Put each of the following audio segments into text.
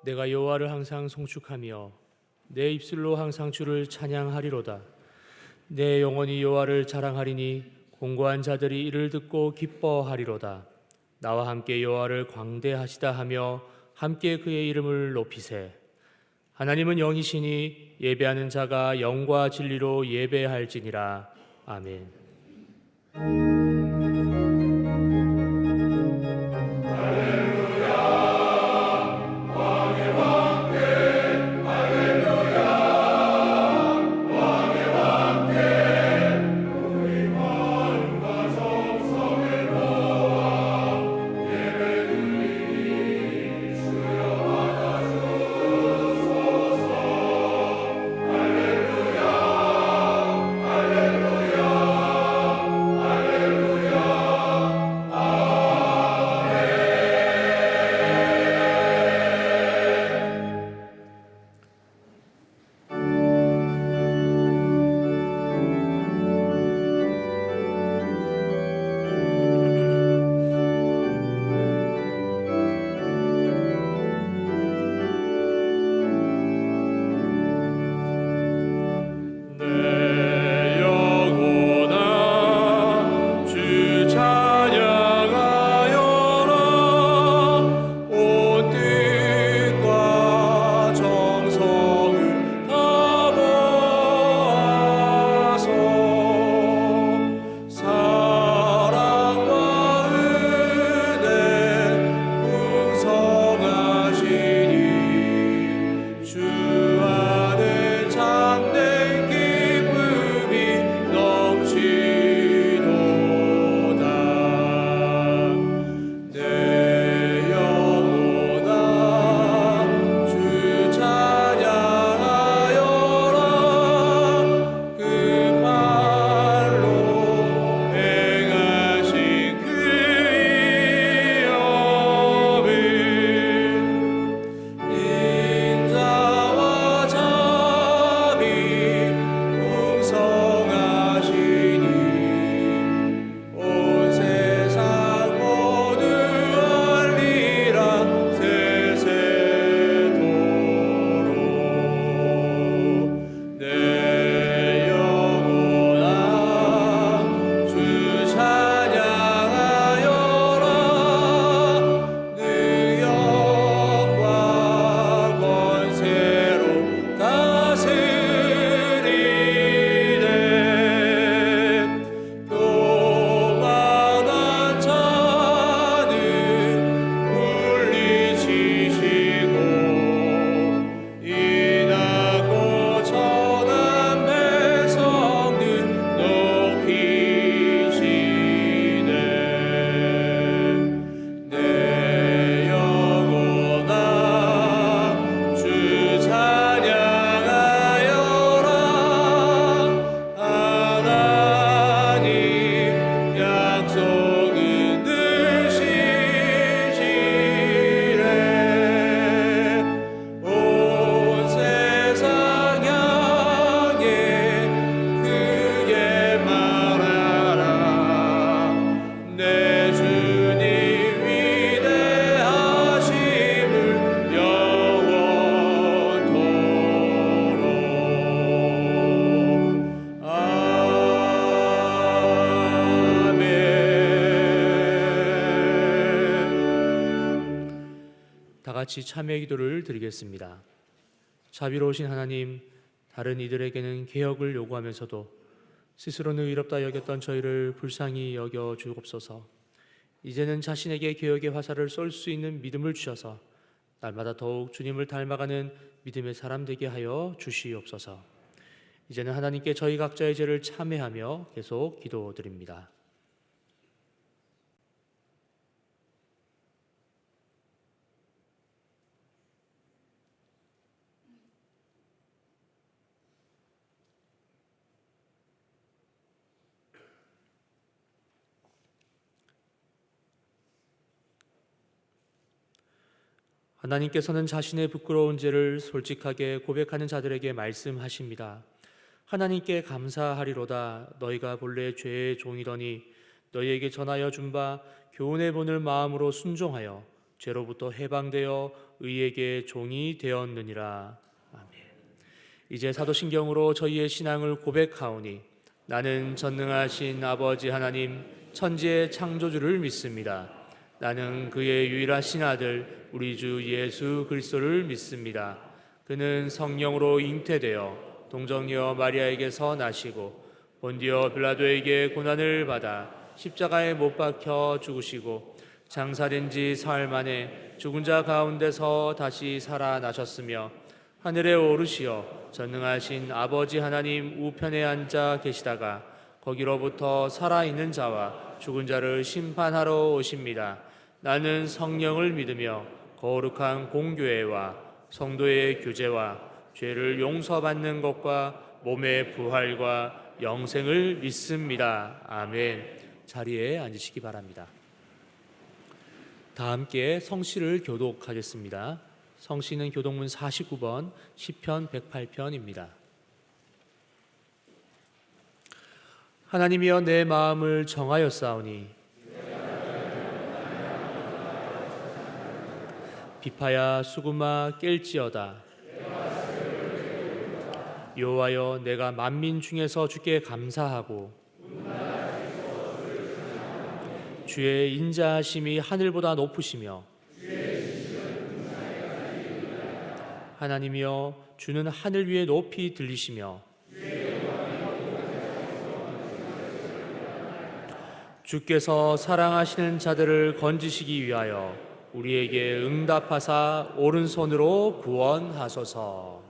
내가 여호와를 항상 송축하며 내 입술로 항상 주를 찬양하리로다. 내 영혼이 여호와를 자랑하리니 공고한 자들이 이를 듣고 기뻐하리로다. 나와 함께 여호와를 광대하시다 하며 함께 그의 이름을 높이세. 하나님은 영이시니 예배하는 자가 영과 진리로 예배할지니라. 아멘. 다 같이 참여 기도를 드리겠습니다. 자비로우신 하나님, 다른 이들에게는 개혁을 요구하면서도 스스로는 의롭다 여겼던 저희를 불쌍히 여겨 주옵소서. 이제는 자신에게 개혁의 화살을 쏠 수 있는 믿음을 주셔서 날마다 더욱 주님을 닮아가는 믿음의 사람 되게 하여 주시옵소서. 이제는 하나님께 저희 각자의 죄를 참회하며 계속 기도드립니다. 하나님께서는 자신의 부끄러운 죄를 솔직하게 고백하는 자들에게 말씀하십니다. 하나님께 감사하리로다. 너희가 본래 죄의 종이더니 너희에게 전하여 준 바 교훈해 보는 마음으로 순종하여 죄로부터 해방되어 의에게 종이 되었느니라. 아멘. 이제 사도신경으로 저희의 신앙을 고백하오니 나는 전능하신 아버지 하나님 천지의 창조주를 믿습니다. 나는 그의 유일하신 아들 우리 주 예수 그리스도를 믿습니다. 그는 성령으로 잉태되어 동정녀 마리아에게서 나시고 본디오 빌라도에게 고난을 받아 십자가에 못 박혀 죽으시고 장사된 지 사흘 만에 죽은 자 가운데서 다시 살아나셨으며 하늘에 오르시어 전능하신 아버지 하나님 우편에 앉아 계시다가 거기로부터 살아있는 자와 죽은 자를 심판하러 오십니다. 나는 성령을 믿으며 거룩한 공교회와 성도의 교제와 죄를 용서받는 것과 몸의 부활과 영생을 믿습니다. 아멘. 자리에 앉으시기 바랍니다. 다 함께 성시를 교독하겠습니다. 성시는 교독문 49번, 시편 108편입니다. 하나님이여 내 마음을 정하였사오니 비파야 수구마 깰지어다. 여호와여 내가 만민 중에서 주께 감사하고 주의 인자하심이 하늘보다 높으시며 하나님이여 주는 하늘 위에 높이 들리시며 주께서 사랑하시는 자들을 건지시기 위하여 우리에게 응답하사 오른손으로 구원하소서.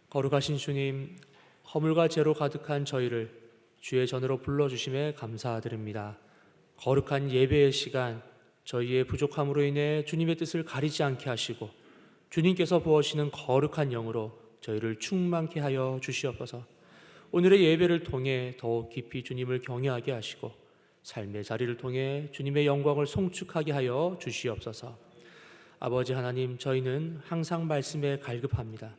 거룩하신 주님, 허물과 죄로 가득한 저희를 주의 전으로 불러주심에 감사드립니다. 거룩한 예배의 시간, 저희의 부족함으로 인해 주님의 뜻을 가리지 않게 하시고 주님께서 부어시는 거룩한 영으로 저희를 충만케 하여 주시옵소서. 오늘의 예배를 통해 더욱 깊이 주님을 경외하게 하시고 삶의 자리를 통해 주님의 영광을 송축하게 하여 주시옵소서. 아버지 하나님, 저희는 항상 말씀에 갈급합니다.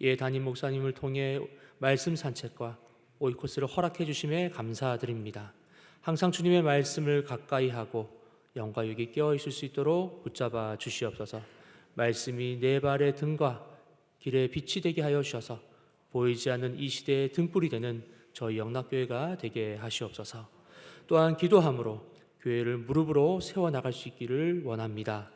예 담임 목사님을 통해 말씀 산책과 오이코스를 허락해 주심에 감사드립니다. 항상 주님의 말씀을 가까이 하고 영과 육이 깨어 있을 수 있도록 붙잡아 주시옵소서. 말씀이 내 발의 등과 길의 빛이 되게 하여 주셔서 보이지 않는 이 시대의 등불이 되는 저희 영락교회가 되게 하시옵소서. 또한 기도함으로 교회를 무릎으로 세워나갈 수 있기를 원합니다.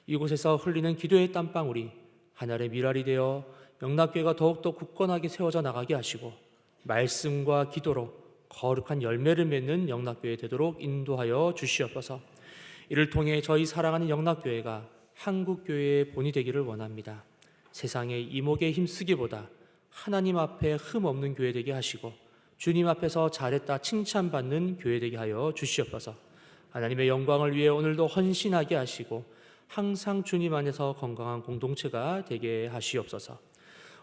이곳에서 흘리는 기도의 땀방울이 하늘의 미랄이 되어 영락교회가 더욱더 굳건하게 세워져 나가게 하시고 말씀과 기도로 거룩한 열매를 맺는 영락교회 되도록 인도하여 주시옵소서. 이를 통해 저희 사랑하는 영락교회가 한국교회의 본이 되기를 원합니다. 세상의 이목에 힘쓰기보다 하나님 앞에 흠없는 교회 되게 하시고 주님 앞에서 잘했다 칭찬받는 교회 되게 하여 주시옵소서. 하나님의 영광을 위해 오늘도 헌신하게 하시고 항상 주님 안에서 건강한 공동체가 되게 하시옵소서.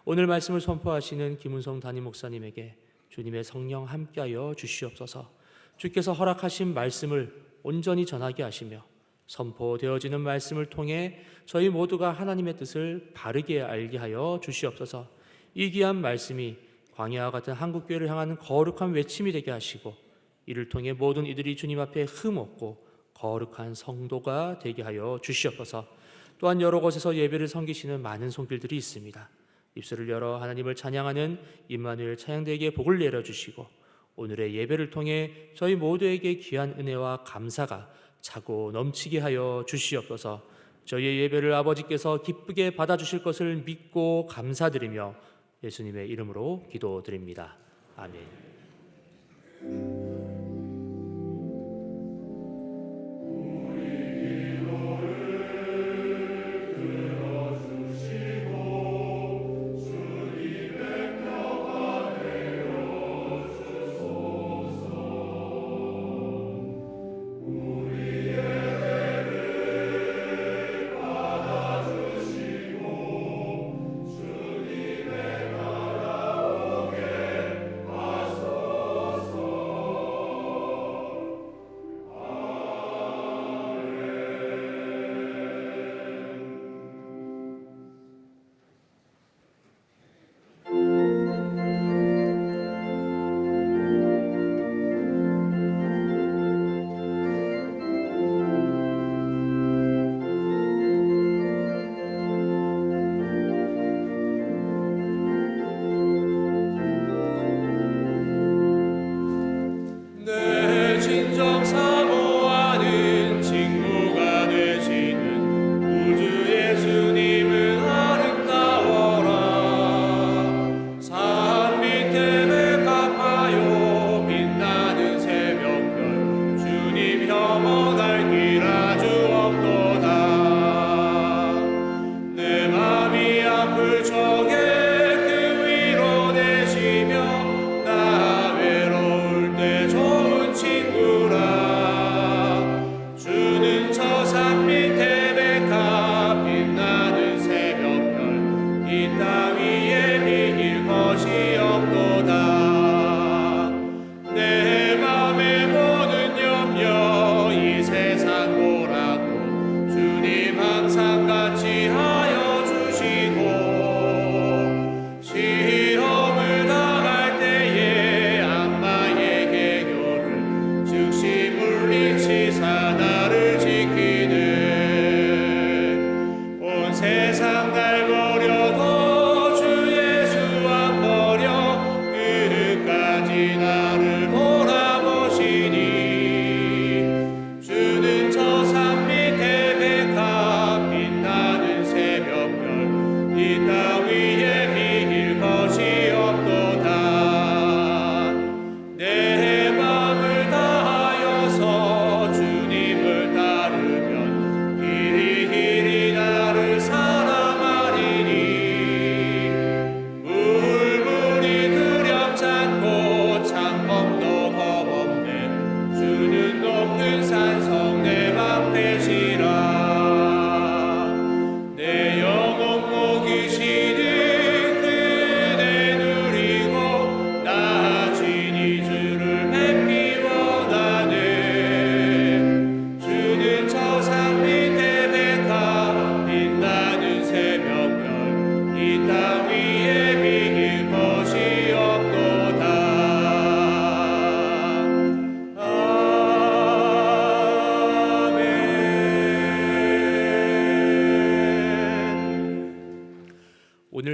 오늘 말씀을 선포하시는 김은성 담임 목사님에게 주님의 성령 함께하여 주시옵소서. 주께서 허락하신 말씀을 온전히 전하게 하시며 선포되어지는 말씀을 통해 저희 모두가 하나님의 뜻을 바르게 알게 하여 주시옵소서. 이 귀한 말씀이 광야와 같은 한국교회를 향하는 거룩한 외침이 되게 하시고 이를 통해 모든 이들이 주님 앞에 흠없고 거룩한 성도가 되게 하여 주시옵소서. 또한 여러 곳에서 예배를 섬기시는 많은 손길들이 있습니다. 입술을 열어 하나님을 찬양하는 임마누엘 찬양대에게 복을 내려주시고 오늘의 예배를 통해 저희 모두에게 귀한 은혜와 감사가 차고 넘치게 하여 주시옵소서. 저희의 예배를 아버지께서 기쁘게 받아주실 것을 믿고 감사드리며 예수님의 이름으로 기도드립니다. 아멘.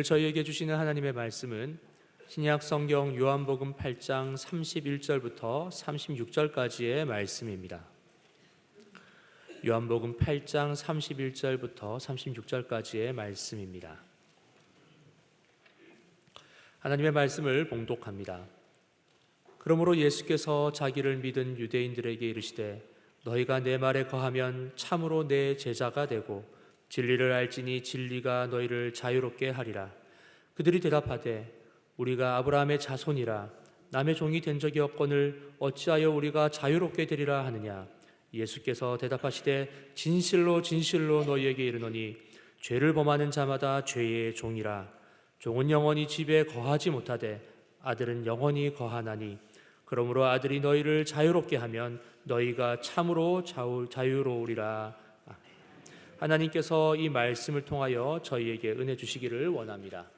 저희에게 주시는 하나님의 말씀은 신약 성경 요한복음 8장 31절부터 36절까지의 말씀입니다. 요한복음 8장 31절부터 36절까지의 말씀입니다. 하나님의 말씀을 봉독합니다. 그러므로 예수께서 자기를 믿은 유대인들에게 이르시되 너희가 내 말에 거하면 참으로 내 제자가 되고 진리를 알지니 진리가 너희를 자유롭게 하리라. 그들이 대답하되 우리가 아브라함의 자손이라 남의 종이 된 적이 없거늘 어찌하여 우리가 자유롭게 되리라 하느냐. 예수께서 대답하시되 진실로 진실로 너희에게 이르노니 죄를 범하는 자마다 죄의 종이라. 종은 영원히 집에 거하지 못하되 아들은 영원히 거하나니 그러므로 아들이 너희를 자유롭게 하면 너희가 참으로 자유로우리라. 아멘. 하나님께서 이 말씀을 통하여 저희에게 은혜 주시기를 원합니다.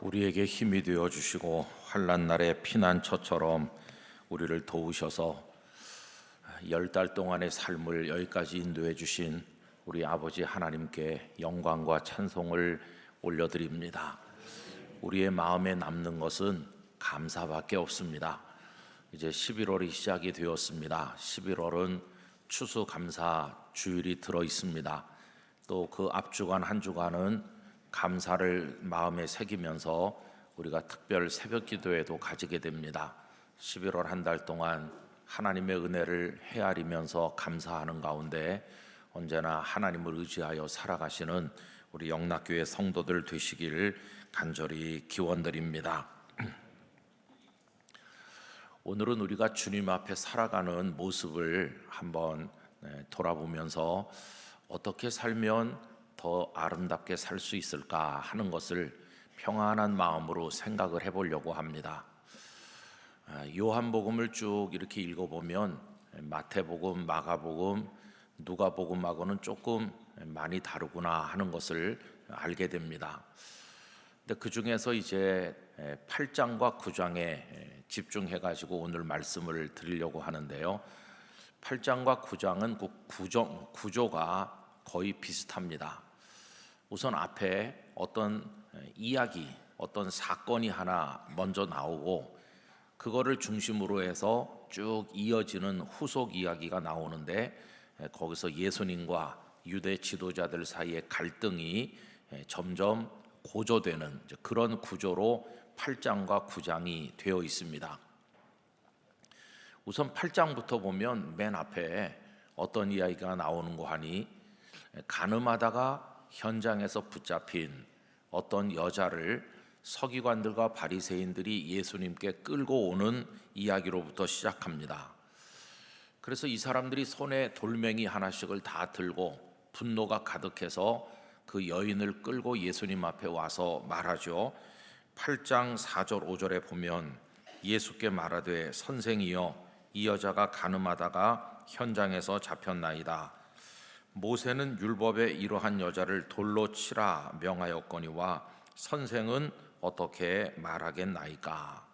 우리에게 힘이 되어 주시고 환난 날의 피난처처럼 우리를 도우셔서 10달 동안의 삶을 여기까지 인도해 주신 우리 아버지 하나님께 영광과 찬송을 올려드립니다. 우리의 마음에 남는 것은 감사밖에 없습니다. 이제 11월이 시작이 되었습니다. 11월은 추수감사 주일이 들어 있습니다. 또 그 앞주간 한 주간은 감사를 마음에 새기면서 우리가 특별 새벽 기도회도 가지게 됩니다. 11월 한 달 동안 하나님의 은혜를 헤아리면서 감사하는 가운데 언제나 하나님을 의지하여 살아가시는 우리 영락교회 성도들 되시기를 간절히 기원드립니다. 오늘은 우리가 주님 앞에 살아가는 모습을 한번 돌아보면서 어떻게 살면 더 아름답게 살 수 있을까 하는 것을 평안한 마음으로 생각을 해보려고 합니다. 요한복음을 쭉 이렇게 읽어보면 마태복음, 마가복음, 누가복음하고는 조금 많이 다르구나 하는 것을 알게 됩니다. 근데 그 중에서 이제 8장과 9장에 집중해 가지고 오늘 말씀을 드리려고 하는데요. 8장과 9장은 그 구조가 거의 비슷합니다. 우선 앞에 어떤 이야기, 어떤 사건이 하나 먼저 나오고 그거를 중심으로 해서 쭉 이어지는 후속 이야기가 나오는데 거기서 예수님과 유대 지도자들 사이의 갈등이 점점 고조되는 그런 구조로 8장과 9장이 되어 있습니다. 우선 8장부터 보면 맨 앞에 어떤 이야기가 나오는 거 하니 가늠하다가 현장에서 붙잡힌 어떤 여자를 서기관들과 바리새인들이 예수님께 끌고 오는 이야기로부터 시작합니다. 그래서 이 사람들이 손에 돌멩이 하나씩을 다 들고 분노가 가득해서 그 여인을 끌고 예수님 앞에 와서 말하죠. 8장 4절 5절에 보면 예수께 말하되 선생이여 이 여자가 가늠하다가 현장에서 잡혔나이다. 모세는 율법에 이러한 여자를 돌로 치라 명하였거니와 선생은 어떻게 말하겠나이까.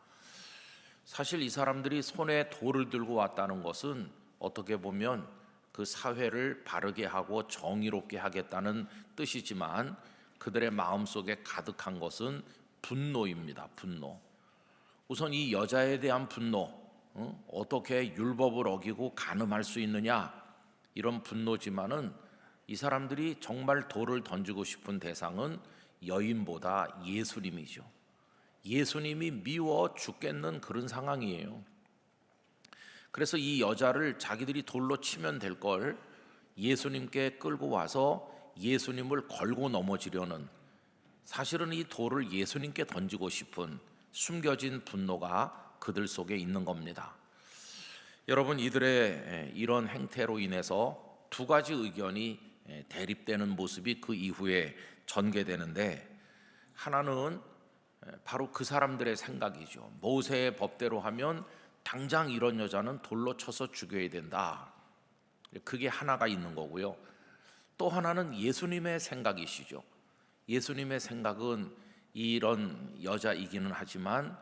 사실 이 사람들이 손에 돌을 들고 왔다는 것은 어떻게 보면 그 사회를 바르게 하고 정의롭게 하겠다는 뜻이지만 그들의 마음속에 가득한 것은 분노입니다. 분노. 우선 이 여자에 대한 분노, 어떻게 율법을 어기고 간음할 수 있느냐, 이런 분노지만은 이 사람들이 정말 돌을 던지고 싶은 대상은 여인보다 예수님이죠. 예수님이 미워 죽겠는 그런 상황이에요. 그래서 이 여자를 자기들이 돌로 치면 될 걸 예수님께 끌고 와서 예수님을 걸고 넘어지려는, 사실은 이 돌을 예수님께 던지고 싶은 숨겨진 분노가 그들 속에 있는 겁니다. 여러분, 이들의 이런 행태로 인해서 두 가지 의견이 대립되는 모습이 그 이후에 전개되는데, 하나는 바로 그 사람들의 생각이죠. 모세의 법대로 하면 당장 이런 여자는 돌로 쳐서 죽여야 된다. 그게 하나가 있는 거고요. 또 하나는 예수님의 생각이시죠. 예수님의 생각은 이런 여자이기는 하지만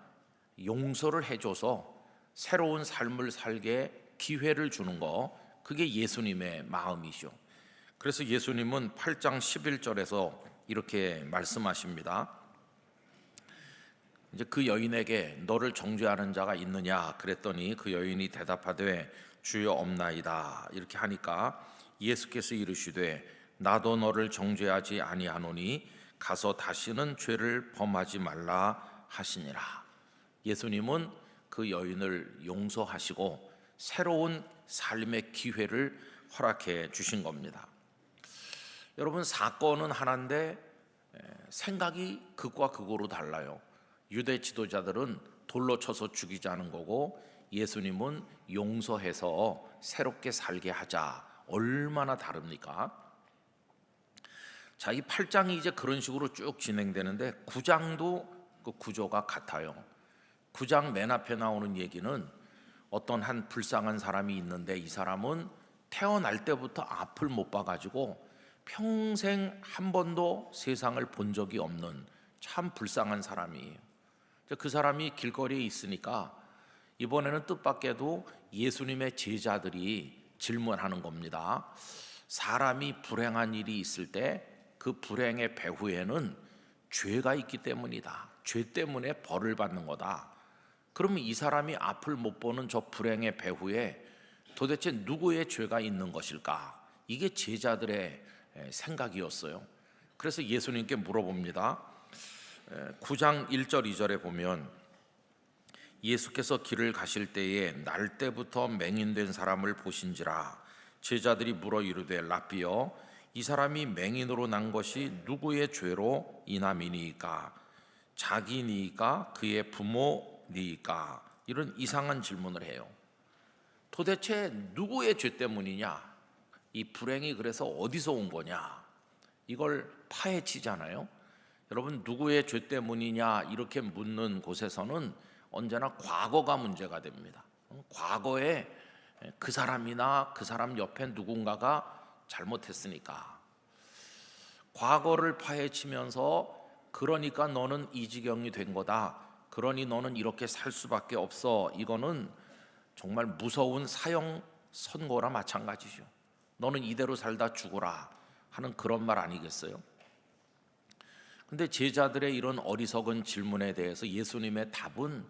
용서를 해줘서 새로운 삶을 살게 기회를 주는 거, 그게 예수님의 마음이죠. 그래서 예수님은 8장 11절에서 이렇게 말씀하십니다. 이제 그 여인에게 너를 정죄하는 자가 있느냐 그랬더니 그 여인이 대답하되 주여 없나이다. 이렇게 하니까 예수께서 이르시되 나도 너를 정죄하지 아니하노니 가서 다시는 죄를 범하지 말라 하시니라. 예수님은 그 여인을 용서하시고 새로운 삶의 기회를 허락해 주신 겁니다. 여러분, 사건은 하나인데 생각이 극과 극으로 달라요. 유대 지도자들은 돌로 쳐서 죽이자는 거고 예수님은 용서해서 새롭게 살게 하자. 얼마나 다릅니까? 자, 이 8장이 이제 그런 식으로 쭉 진행되는데 9장도 그 구조가 같아요. 9장 맨 앞에 나오는 얘기는 어떤 한 불쌍한 사람이 있는데 이 사람은 태어날 때부터 앞을 못 봐가지고 평생 한 번도 세상을 본 적이 없는 참 불쌍한 사람이에요. 그 사람이 길거리에 있으니까 이번에는 뜻밖에도 예수님의 제자들이 질문하는 겁니다. 사람이 불행한 일이 있을 때 그 불행의 배후에는 죄가 있기 때문이다. 죄 때문에 벌을 받는 거다. 그러면 이 사람이 앞을 못 보는 저 불행의 배후에 도대체 누구의 죄가 있는 것일까? 이게 제자들의 생각이었어요. 그래서 예수님께 물어봅니다. 9장 1절 2절에 보면 예수께서 길을 가실 때에 날 때부터 맹인된 사람을 보신지라. 제자들이 물어 이르되 라삐여, 이 사람이 맹인으로 난 것이 누구의 죄로 인함이니까? 자기니까 그의 부모니까? 이런 이상한 질문을 해요. 도대체 누구의 죄 때문이냐? 이 불행이 그래서 어디서 온 거냐? 이걸 파헤치잖아요. 여러분, 누구의 죄 때문이냐 이렇게 묻는 곳에서는 언제나 과거가 문제가 됩니다. 과거에 그 사람이나 그 사람 옆에 누군가가 잘못했으니까. 과거를 파헤치면서 그러니까 너는 이 지경이 된 거다, 그러니 너는 이렇게 살 수밖에 없어, 이거는 정말 무서운 사형 선고라 마찬가지죠. 너는 이대로 살다 죽어라 하는 그런 말 아니겠어요? 근데 제자들의 이런 어리석은 질문에 대해서 예수님의 답은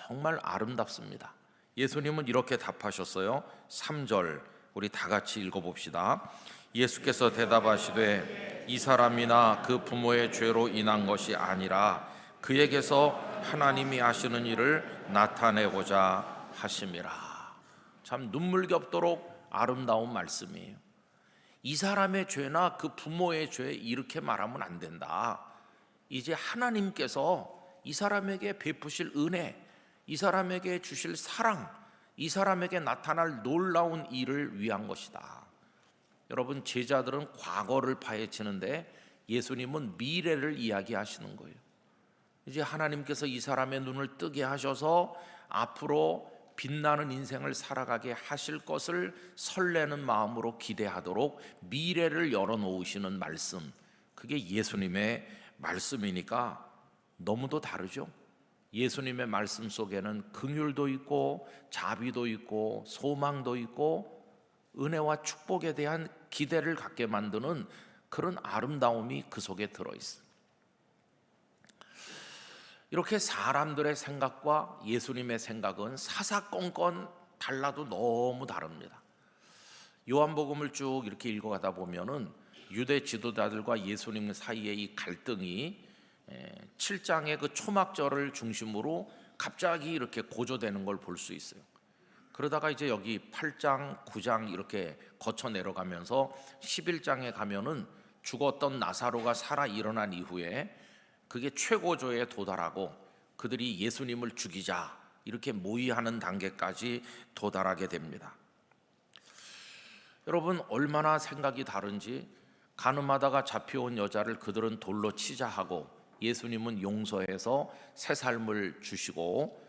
정말 아름답습니다. 예수님은 이렇게 답하셨어요. 3절 우리 다 같이 읽어봅시다. 예수께서 대답하시되 이 사람이나 그 부모의 죄로 인한 것이 아니라 그에게서 하나님이 하시는 일을 나타내고자 하심이라. 참 눈물겹도록 아름다운 말씀이에요. 이 사람의 죄나 그 부모의 죄 이렇게 말하면 안 된다. 이제 하나님께서 이 사람에게 베푸실 은혜, 이 사람에게 주실 사랑, 이 사람에게 나타날 놀라운 일을 위한 것이다. 여러분, 제자들은 과거를 파헤치는데 예수님은 미래를 이야기하시는 거예요. 이제 하나님께서 이 사람의 눈을 뜨게 하셔서 앞으로 빛나는 인생을 살아가게 하실 것을 설레는 마음으로 기대하도록 미래를 열어놓으시는 말씀, 그게 예수님의 말씀이니까 너무도 다르죠. 예수님의 말씀 속에는 긍휼도 있고 자비도 있고 소망도 있고 은혜와 축복에 대한 기대를 갖게 만드는 그런 아름다움이 그 속에 들어있어요. 이렇게 사람들의 생각과 예수님의 생각은 사사건건 달라도 너무 다릅니다. 요한복음을 쭉 이렇게 읽어가다 보면은 유대 지도자들과 예수님 사이의 이 갈등이 7장의 그 초막절을 중심으로 갑자기 이렇게 고조되는 걸 볼 수 있어요. 그러다가 이제 여기 8장, 9장 이렇게 거쳐 내려가면서 11장에 가면은 죽었던 나사로가 살아 일어난 이후에 그게 최고조에 도달하고 그들이 예수님을 죽이자 이렇게 모의하는 단계까지 도달하게 됩니다. 여러분, 얼마나 생각이 다른지. 가늠하다가 잡혀온 여자를 그들은 돌로 치자 하고 예수님은 용서해서 새 삶을 주시고,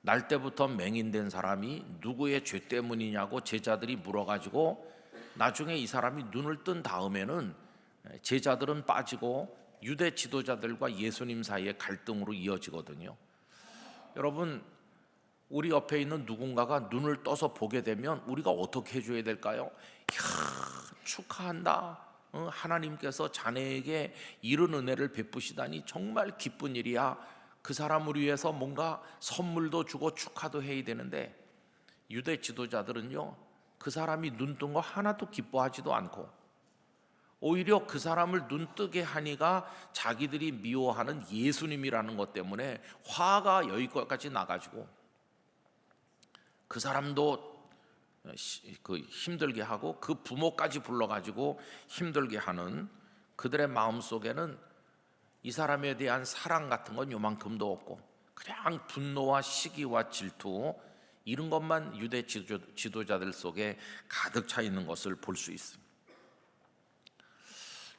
날 때부터 맹인된 사람이 누구의 죄 때문이냐고 제자들이 물어가지고 나중에 이 사람이 눈을 뜬 다음에는 제자들은 빠지고 유대 지도자들과 예수님 사이의 갈등으로 이어지거든요. 여러분, 우리 옆에 있는 누군가가 눈을 떠서 보게 되면 우리가 어떻게 해줘야 될까요? 이야, 축하한다. 하나님께서 자네에게 이런 은혜를 베푸시다니 정말 기쁜 일이야. 그 사람을 위해서 뭔가 선물도 주고 축하도 해야 되는데, 유대 지도자들은요, 그 사람이 눈 뜬 거 하나도 기뻐하지도 않고 오히려 그 사람을 눈뜨게 하니까 자기들이 미워하는 예수님이라는 것 때문에 화가 여기까지 나가지고 그 사람도 힘들게 하고 그 부모까지 불러가지고 힘들게 하는 그들의 마음속에는 이 사람에 대한 사랑 같은 건 요만큼도 없고 그냥 분노와 시기와 질투, 이런 것만 유대 지도자들 속에 가득 차 있는 것을 볼 수 있습니다.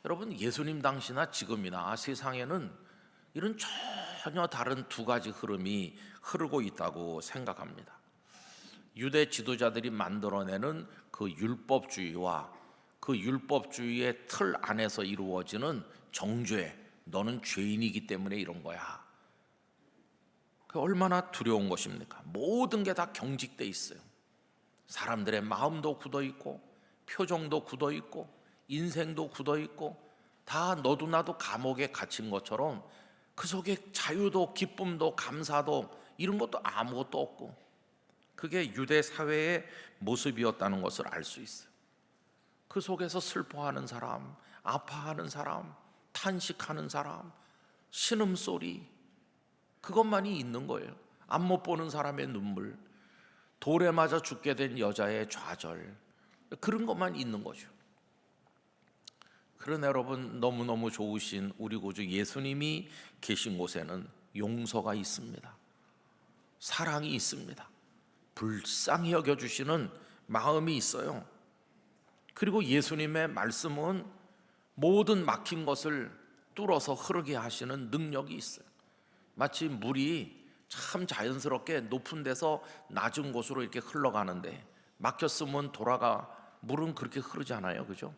여러분, 예수님 당시나 지금이나 세상에는 이런 전혀 다른 두 가지 흐름이 흐르고 있다고 생각합니다. 유대 지도자들이 만들어내는 그 율법주의와 그 율법주의의 틀 안에서 이루어지는 정죄, 너는 죄인이기 때문에 이런 거야. 그 얼마나 두려운 것입니까? 모든 게 다 경직돼 있어요. 사람들의 마음도 굳어 있고 표정도 굳어 있고 인생도 굳어 있고 다 너도 나도 감옥에 갇힌 것처럼 그 속에 자유도 기쁨도 감사도 이런 것도 아무것도 없고, 그게 유대 사회의 모습이었다는 것을 알 수 있어요. 그 속에서 슬퍼하는 사람, 아파하는 사람, 탄식하는 사람, 신음소리, 그것만이 있는 거예요. 앞 못 보는 사람의 눈물, 돌에 맞아 죽게 된 여자의 좌절, 그런 것만 있는 거죠. 그러나 여러분, 너무너무 좋으신 우리 구주 예수님이 계신 곳에는 용서가 있습니다. 사랑이 있습니다. 불쌍히 여겨주시는 마음이 있어요. 그리고 예수님의 말씀은 모든 막힌 것을 뚫어서 흐르게 하시는 능력이 있어요. 마치 물이 참 자연스럽게 높은 데서 낮은 곳으로 이렇게 흘러가는데, 막혔으면 물은 그렇게 흐르지 않아요, 그죠?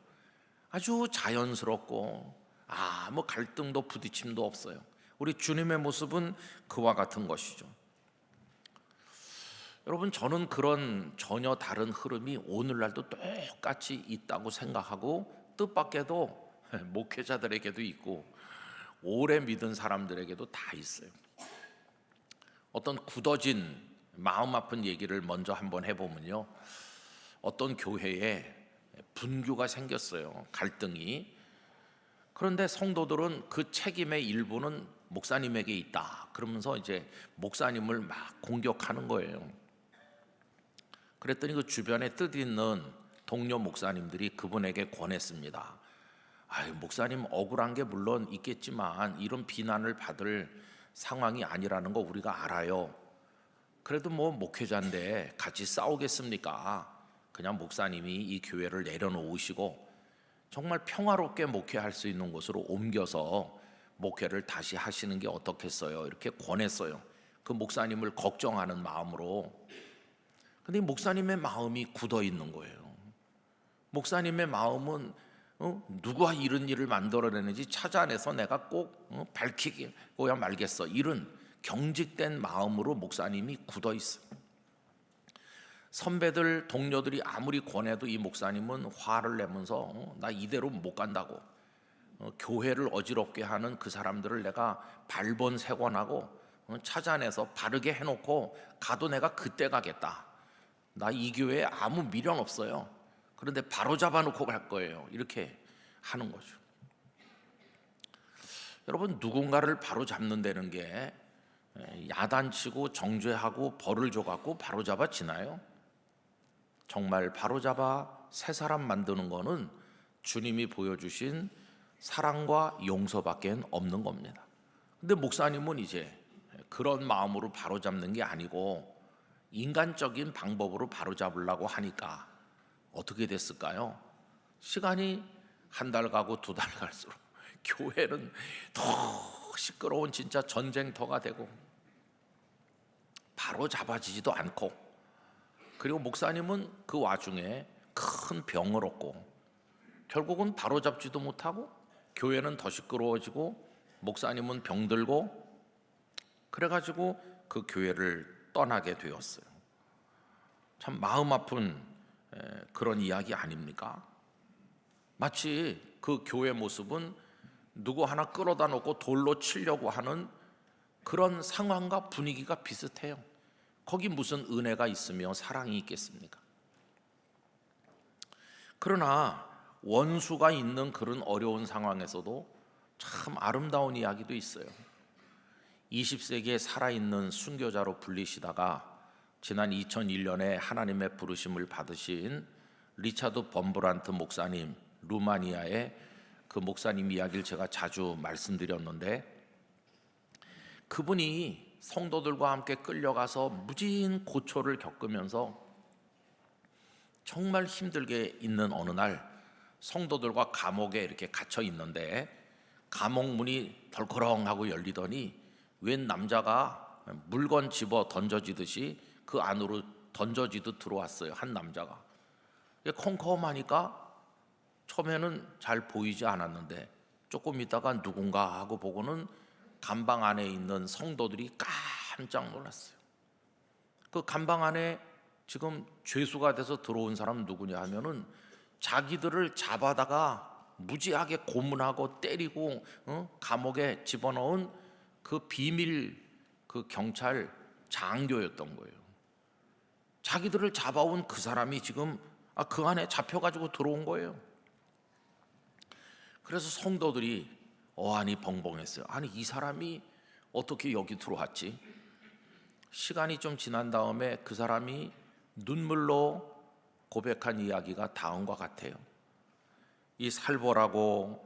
아주 자연스럽고 아무 갈등도 부딪힘도 없어요. 우리 주님의 모습은 그와 같은 것이죠. 여러분, 저는 그런 전혀 다른 흐름이 오늘날도 똑같이 있다고 생각하고, 뜻밖에도 목회자들에게도 있고 오래 믿은 사람들에게도 다 있어요. 어떤 굳어진 마음 아픈 얘기를 먼저 한번 해보면요, 어떤 교회에 분규가 생겼어요. 갈등이. 그런데 성도들은 그 책임의 일부는 목사님에게 있다 그러면서 이제 목사님을 막 공격하는 거예요. 그랬더니 그 주변에 뜻있는 동료 목사님들이 그분에게 권했습니다. 목사님 억울한 게 물론 있겠지만 이런 비난을 받을 상황이 아니라는 거 우리가 알아요. 그래도 뭐 목회자인데 같이 싸우겠습니까? 그냥 목사님이 이 교회를 내려놓으시고 정말 평화롭게 목회할 수 있는 곳으로 옮겨서 목회를 다시 하시는 게 어떻겠어요? 이렇게 권했어요. 그 목사님을 걱정하는 마음으로. 근데 목사님의 마음이 굳어 있는 거예요. 목사님의 마음은 누가 이런 일을 만들어내는지 찾아내서 내가 꼭 밝히고야 말겠어, 이런 경직된 마음으로 목사님이 굳어 있어요. 선배들, 동료들이 아무리 권해도 이 목사님은 화를 내면서 나 이대로 못 간다고, 교회를 어지럽게 하는 그 사람들을 내가 발본색원하고 찾아내서 바르게 해놓고 가도 내가 그때 가겠다. 나 이 교회에 아무 미련 없어요. 그런데 바로 잡아놓고 갈 거예요. 이렇게 하는 거죠. 여러분, 누군가를 바로 잡는다는 게 야단치고 정죄하고 벌을 줘갖고 바로 잡아지나요? 정말 바로 잡아 새 사람 만드는 거는 주님이 보여주신 사랑과 용서밖에 없는 겁니다. 근데 목사님은 이제 그런 마음으로 바로 잡는 게 아니고 인간적인 방법으로 바로 잡으려고 하니까 어떻게 됐을까요? 시간이 한 달 가고 두 달 갈수록 교회는 더 시끄러운 진짜 전쟁터가 되고 바로 잡아지지도 않고, 그리고 목사님은 그 와중에 큰 병을 얻고 결국은 바로 잡지도 못하고 교회는 더 시끄러워지고 목사님은 병들고, 그래가지고 그 교회를 떠나게 되었어요. 참 마음 아픈 그런 이야기 아닙니까? 마치 그 교회 모습은 누구 하나 끌어다 놓고 돌로 치려고 하는 그런 상황과 분위기가 비슷해요. 거기 무슨 은혜가 있으며 사랑이 있겠습니까? 그러나 원수가 있는 그런 어려운 상황에서도 참 아름다운 이야기도 있어요. 20세기에 살아있는 순교자로 불리시다가 지난 2001년에 하나님의 부르심을 받으신 리차드 범브란트 목사님, 루마니아의 그 목사님 이야기를 제가 자주 말씀드렸는데, 그분이 성도들과 함께 끌려가서 무진 고초를 겪으면서 정말 힘들게 있는 어느 날 성도들과 감옥에 이렇게 갇혀 있는데 감옥 문이 덜커렁하고 열리더니 웬 남자가 물건 집어 던져지듯이 그 안으로 던져지듯 들어왔어요. 한 남자가. 컴컴하니까 처음에는 잘 보이지 않았는데 조금 있다가 누군가 하고 보고는 감방 안에 있는 성도들이 깜짝 놀랐어요. 그 감방 안에 지금 죄수가 돼서 들어온 사람 누구냐 하면은 자기들을 잡아다가 무지하게 고문하고 때리고 감옥에 집어넣은 그 비밀 그 경찰 장교였던 거예요. 자기들을 잡아온 그 사람이 지금 그 안에 잡혀가지고 들어온 거예요. 그래서 성도들이 어안이 벙벙했어요. 아니, 이 사람이 어떻게 여기 들어왔지? 시간이 좀 지난 다음에 그 사람이 눈물로 고백한 이야기가 다음과 같아요. 이 살벌하고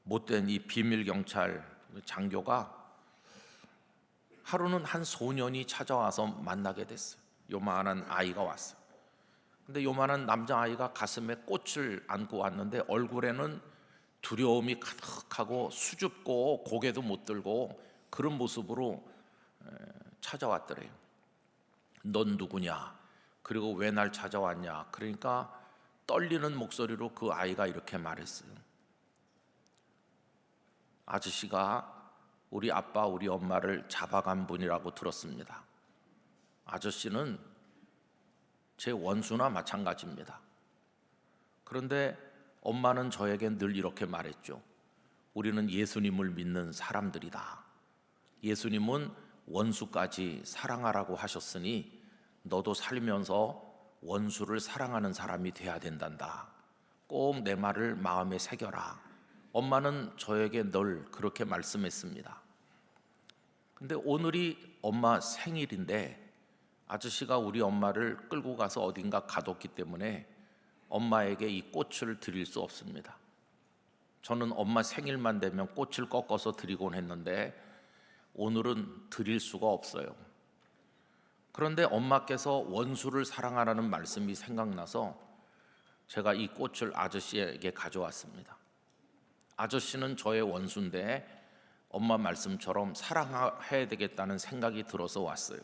못된 이 비밀 경찰 장교가 하루는 한 소년이 찾아와서 만나게 됐어요. 요만한 아이가 왔어요. 근데 요만한 남자아이가 가슴에 꽃을 안고 왔는데 얼굴에는 두려움이 가득하고 수줍고 고개도 못 들고 그런 모습으로 찾아왔더래요. 넌 누구냐? 그리고 왜 날 찾아왔냐? 그러니까 떨리는 목소리로 그 아이가 이렇게 말했어요. 아저씨가 우리 아빠 우리 엄마를 잡아간 분이라고 들었습니다. 아저씨는 제 원수나 마찬가지입니다. 그런데 엄마는 저에게 늘 이렇게 말했죠. 우리는 예수님을 믿는 사람들이다. 예수님은 원수까지 사랑하라고 하셨으니 너도 살면서 원수를 사랑하는 사람이 돼야 된단다. 꼭 내 말을 마음에 새겨라. 엄마는 저에게 늘 그렇게 말씀했습니다. 근데 오늘이 엄마 생일인데 아저씨가 우리 엄마를 끌고 가서 어딘가 가뒀기 때문에 엄마에게 이 꽃을 드릴 수 없습니다. 저는 엄마 생일만 되면 꽃을 꺾어서 드리곤 했는데 오늘은 드릴 수가 없어요. 그런데 엄마께서 원수를 사랑하라는 말씀이 생각나서 제가 이 꽃을 아저씨에게 가져왔습니다. 아저씨는 저의 원수인데 엄마 말씀처럼 사랑해야 되겠다는 생각이 들어서 왔어요.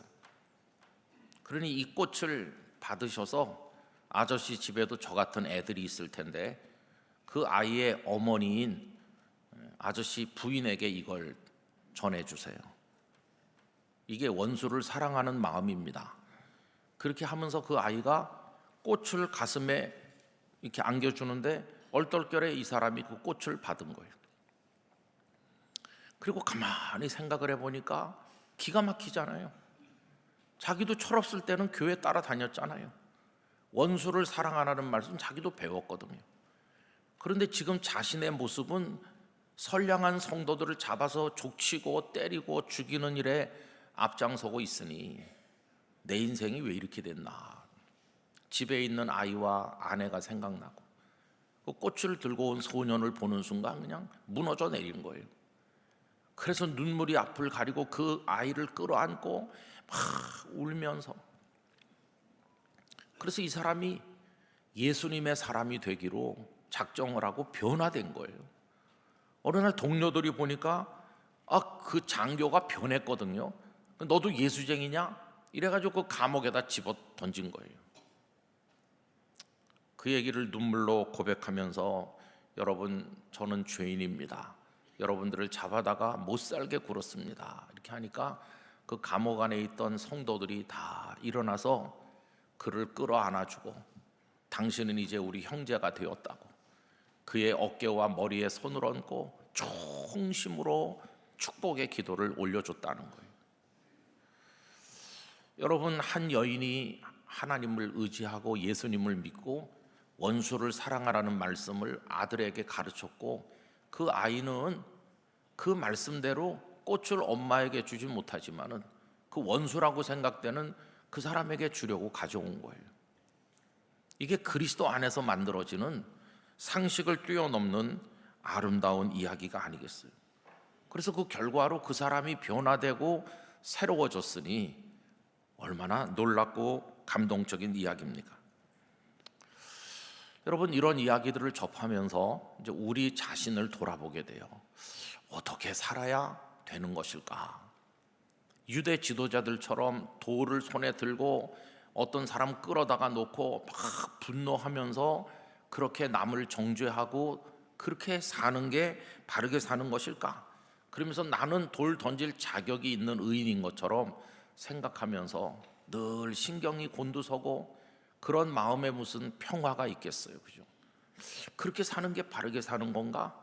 그러니 이 꽃을 받으셔서 아저씨 집에도 저 같은 애들이 있을 텐데 그 아이의 어머니인 아저씨 부인에게 이걸 전해주세요. 이게 원수를 사랑하는 마음입니다. 그렇게 하면서 그 아이가 꽃을 가슴에 이렇게 안겨주는데 얼떨결에 이 사람이 그 꽃을 받은 거예요. 그리고 가만히 생각을 해보니까 기가 막히잖아요. 자기도 철없을 때는 교회 따라다녔잖아요. 원수를 사랑하라는 말씀 자기도 배웠거든요. 그런데 지금 자신의 모습은 선량한 성도들을 잡아서 족치고 때리고 죽이는 일에 앞장서고 있으니 내 인생이 왜 이렇게 됐나. 집에 있는 아이와 아내가 생각나고 그 꽃을 들고 온 소년을 보는 순간 그냥 무너져 내린 거예요. 그래서 눈물이 앞을 가리고 그 아이를 끌어안고 막 울면서, 그래서 이 사람이 예수님의 사람이 되기로 작정을 하고 변화된 거예요. 어느 날 동료들이 보니까 그 장교가 변했거든요. 너도 예수쟁이냐? 이래가지고 그 감옥에다 집어 던진 거예요. 그 얘기를 눈물로 고백하면서 여러분, 저는 죄인입니다. 여러분들을 잡아다가 못 살게 굴었습니다. 이렇게 하니까 그 감옥 안에 있던 성도들이 다 일어나서 그를 끌어안아주고 당신은 이제 우리 형제가 되었다고 그의 어깨와 머리에 손을 얹고衷심으로 축복의 기도를 올려줬다는 거예요. 여러분, 한 여인이 하나님을 의지하고 예수님을 믿고 원수를 사랑하라는 말씀을 아들에게 가르쳤고 그 아이는 그 말씀대로 꽃을 엄마에게 주지 못하지만은 그 원수라고 생각되는 그 사람에게 주려고 가져온 거예요. 이게 그리스도 안에서 만들어지는 상식을 뛰어넘는 아름다운 이야기가 아니겠어요? 그래서 그 결과로 그 사람이 변화되고 새로워졌으니 얼마나 놀랍고 감동적인 이야기입니까? 여러분, 이런 이야기들을 접하면서 이제 우리 자신을 돌아보게 돼요. 어떻게 살아야 되는 것일까? 유대 지도자들처럼 돌을 손에 들고 어떤 사람 끌어다가 놓고 막 분노하면서 그렇게 남을 정죄하고 그렇게 사는 게 바르게 사는 것일까? 그러면서 나는 돌 던질 자격이 있는 의인인 것처럼 생각하면서 늘 신경이 곤두서고 그런 마음에 무슨 평화가 있겠어요, 그죠? 그렇게 사는 게 바르게 사는 건가?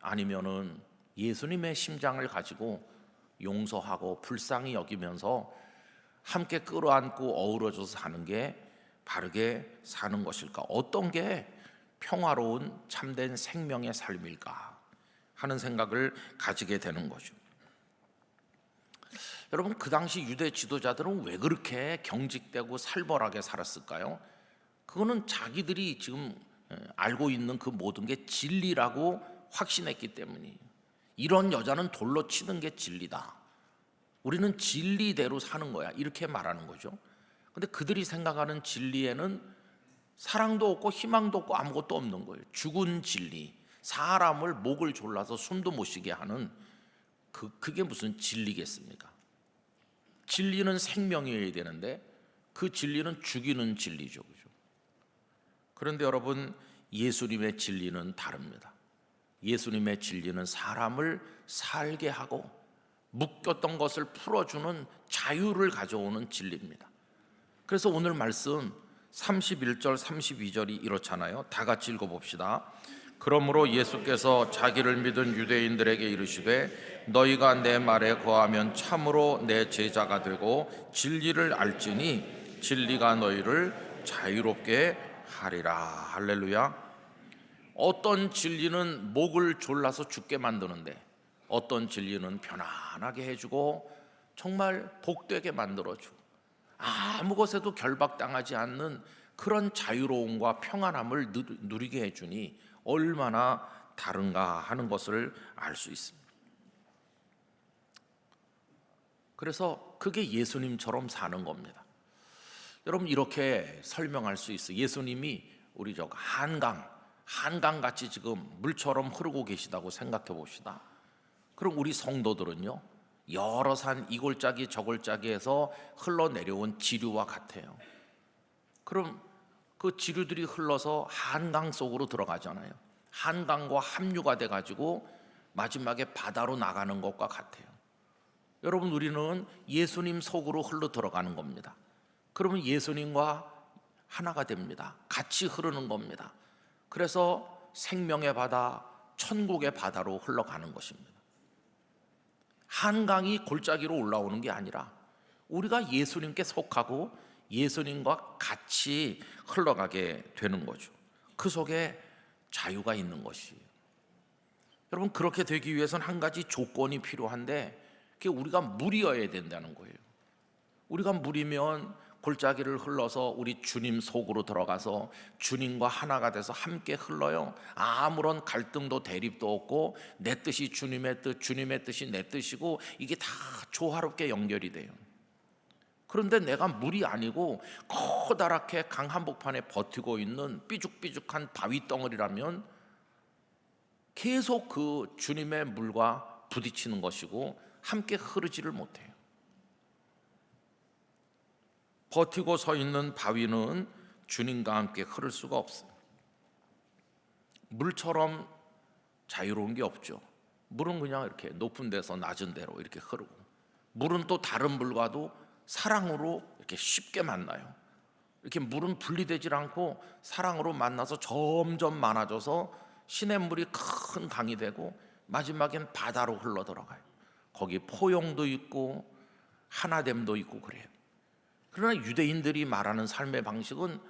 아니면은 예수님의 심장을 가지고 용서하고 불쌍히 여기면서 함께 끌어안고 어우러져서 사는 게 바르게 사는 것일까? 어떤 게 평화로운 참된 생명의 삶일까 하는 생각을 가지게 되는 거죠. 여러분, 그 당시 유대 지도자들은 왜 그렇게 경직되고 살벌하게 살았을까요? 그거는 자기들이 지금 알고 있는 그 모든 게 진리라고 확신했기 때문이에요. 이런 여자는 돌로 치는 게 진리다. 우리는 진리대로 사는 거야. 이렇게 말하는 거죠. 근데 그들이 생각하는 진리에는 사랑도 없고 희망도 없고 아무것도 없는 거예요. 죽은 진리, 사람을 목을 졸라서 숨도 못 쉬게 하는 그게 무슨 진리겠습니까? 진리는 생명이어야 되는데 그 진리는 죽이는 진리죠. 그죠? 그런데 여러분, 예수님의 진리는 다릅니다. 예수님의 진리는 사람을 살게 하고 묶였던 것을 풀어주는 자유를 가져오는 진리입니다. 그래서 오늘 말씀 31절 32절이 이렇잖아요. 다 같이 읽어봅시다. 그러므로 예수께서 자기를 믿은 유대인들에게 이르시되 너희가 내 말에 거하면 참으로 내 제자가 되고 진리를 알지니 진리가 너희를 자유롭게 하리라. 할렐루야. 어떤 진리는 목을 졸라서 죽게 만드는데 어떤 진리는 편안하게 해주고 정말 복되게 만들어주고 아무 것에도 결박당하지 않는 그런 자유로움과 평안함을 누리게 해주니 얼마나 다른가 하는 것을 알 수 있습니다. 그래서 그게 예수님처럼 사는 겁니다. 여러분, 이렇게 설명할 수 있어요. 예수님이 우리 한강같이 지금 물처럼 흐르고 계시다고 생각해 봅시다. 그럼 우리 성도들은요, 여러 산 이골짜기 저골짜기에서 흘러내려온 지류와 같아요. 그럼 그 지류들이 흘러서 한강 속으로 들어가잖아요. 한강과 합류가 돼가지고 마지막에 바다로 나가는 것과 같아요. 여러분, 우리는 예수님 속으로 흘러 들어가는 겁니다. 그러면 예수님과 하나가 됩니다. 같이 흐르는 겁니다. 그래서 생명의 바다, 천국의 바다로 흘러가는 것입니다. 한강이 골짜기로 올라오는 게 아니라 우리가 예수님께 속하고 예수님과 같이 흘러가게 되는 거죠. 그 속에 자유가 있는 것이에요. 여러분, 그렇게 되기 위해서는 한 가지 조건이 필요한데 그게 우리가 물이어야 된다는 거예요. 우리가 물이면 골짜기를 흘러서 우리 주님 속으로 들어가서 주님과 하나가 돼서 함께 흘러요. 아무런 갈등도 대립도 없고 내 뜻이 주님의 뜻, 주님의 뜻이 내 뜻이고 이게 다 조화롭게 연결이 돼요. 그런데 내가 물이 아니고 커다랗게 강 한복판에 버티고 있는 삐죽삐죽한 바위 덩어리라면 계속 그 주님의 물과 부딪히는 것이고 함께 흐르지를 못해요. 버티고 서 있는 바위는 주님과 함께 흐를 수가 없어요. 물처럼 자유로운 게 없죠. 물은 그냥 이렇게 높은 데서 낮은 데로 이렇게 흐르고, 물은 또 다른 물과도 사랑으로 이렇게 쉽게 만나요. 이렇게 물은 분리되질 않고 사랑으로 만나서 점점 많아져서 시냇물이 큰 강이 되고 마지막엔 바다로 흘러 들어가요. 거기 포용도 있고 하나됨도 있고 그래요. 그러나 유대인들이 말하는 삶의 방식은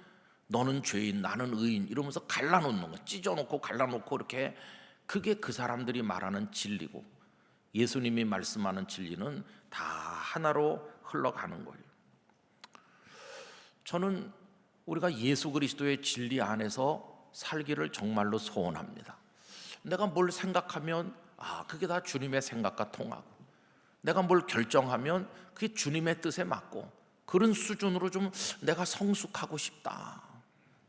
너는 죄인, 나는 의인 이러면서 갈라놓는 거, 찢어놓고 갈라놓고 이렇게, 그게 그 사람들이 말하는 진리고 예수님이 말씀하는 진리는 다 하나로 흘러가는 거예요. 저는 우리가 예수 그리스도의 진리 안에서 살기를 정말로 소원합니다. 내가 뭘 생각하면 그게 다 주님의 생각과 통하고, 내가 뭘 결정하면 그게 주님의 뜻에 맞고, 그런 수준으로 좀 내가 성숙하고 싶다.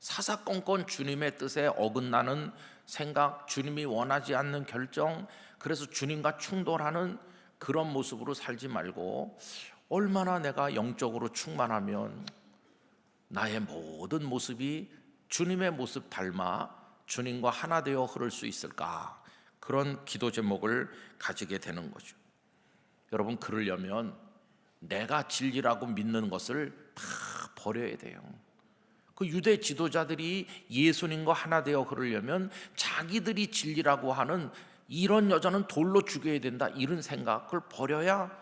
사사건건 주님의 뜻에 어긋나는 생각, 주님이 원하지 않는 결정, 그래서 주님과 충돌하는 그런 모습으로 살지 말고 얼마나 내가 영적으로 충만하면 나의 모든 모습이 주님의 모습 닮아 주님과 하나 되어 흐를 수 있을까, 그런 기도 제목을 가지게 되는 거죠. 여러분, 그러려면 내가 진리라고 믿는 것을 다 버려야 돼요. 그 유대 지도자들이 예수님과 하나 되어 흐르려면 자기들이 진리라고 하는 이런 여자는 돌로 죽여야 된다 이런 생각을 버려야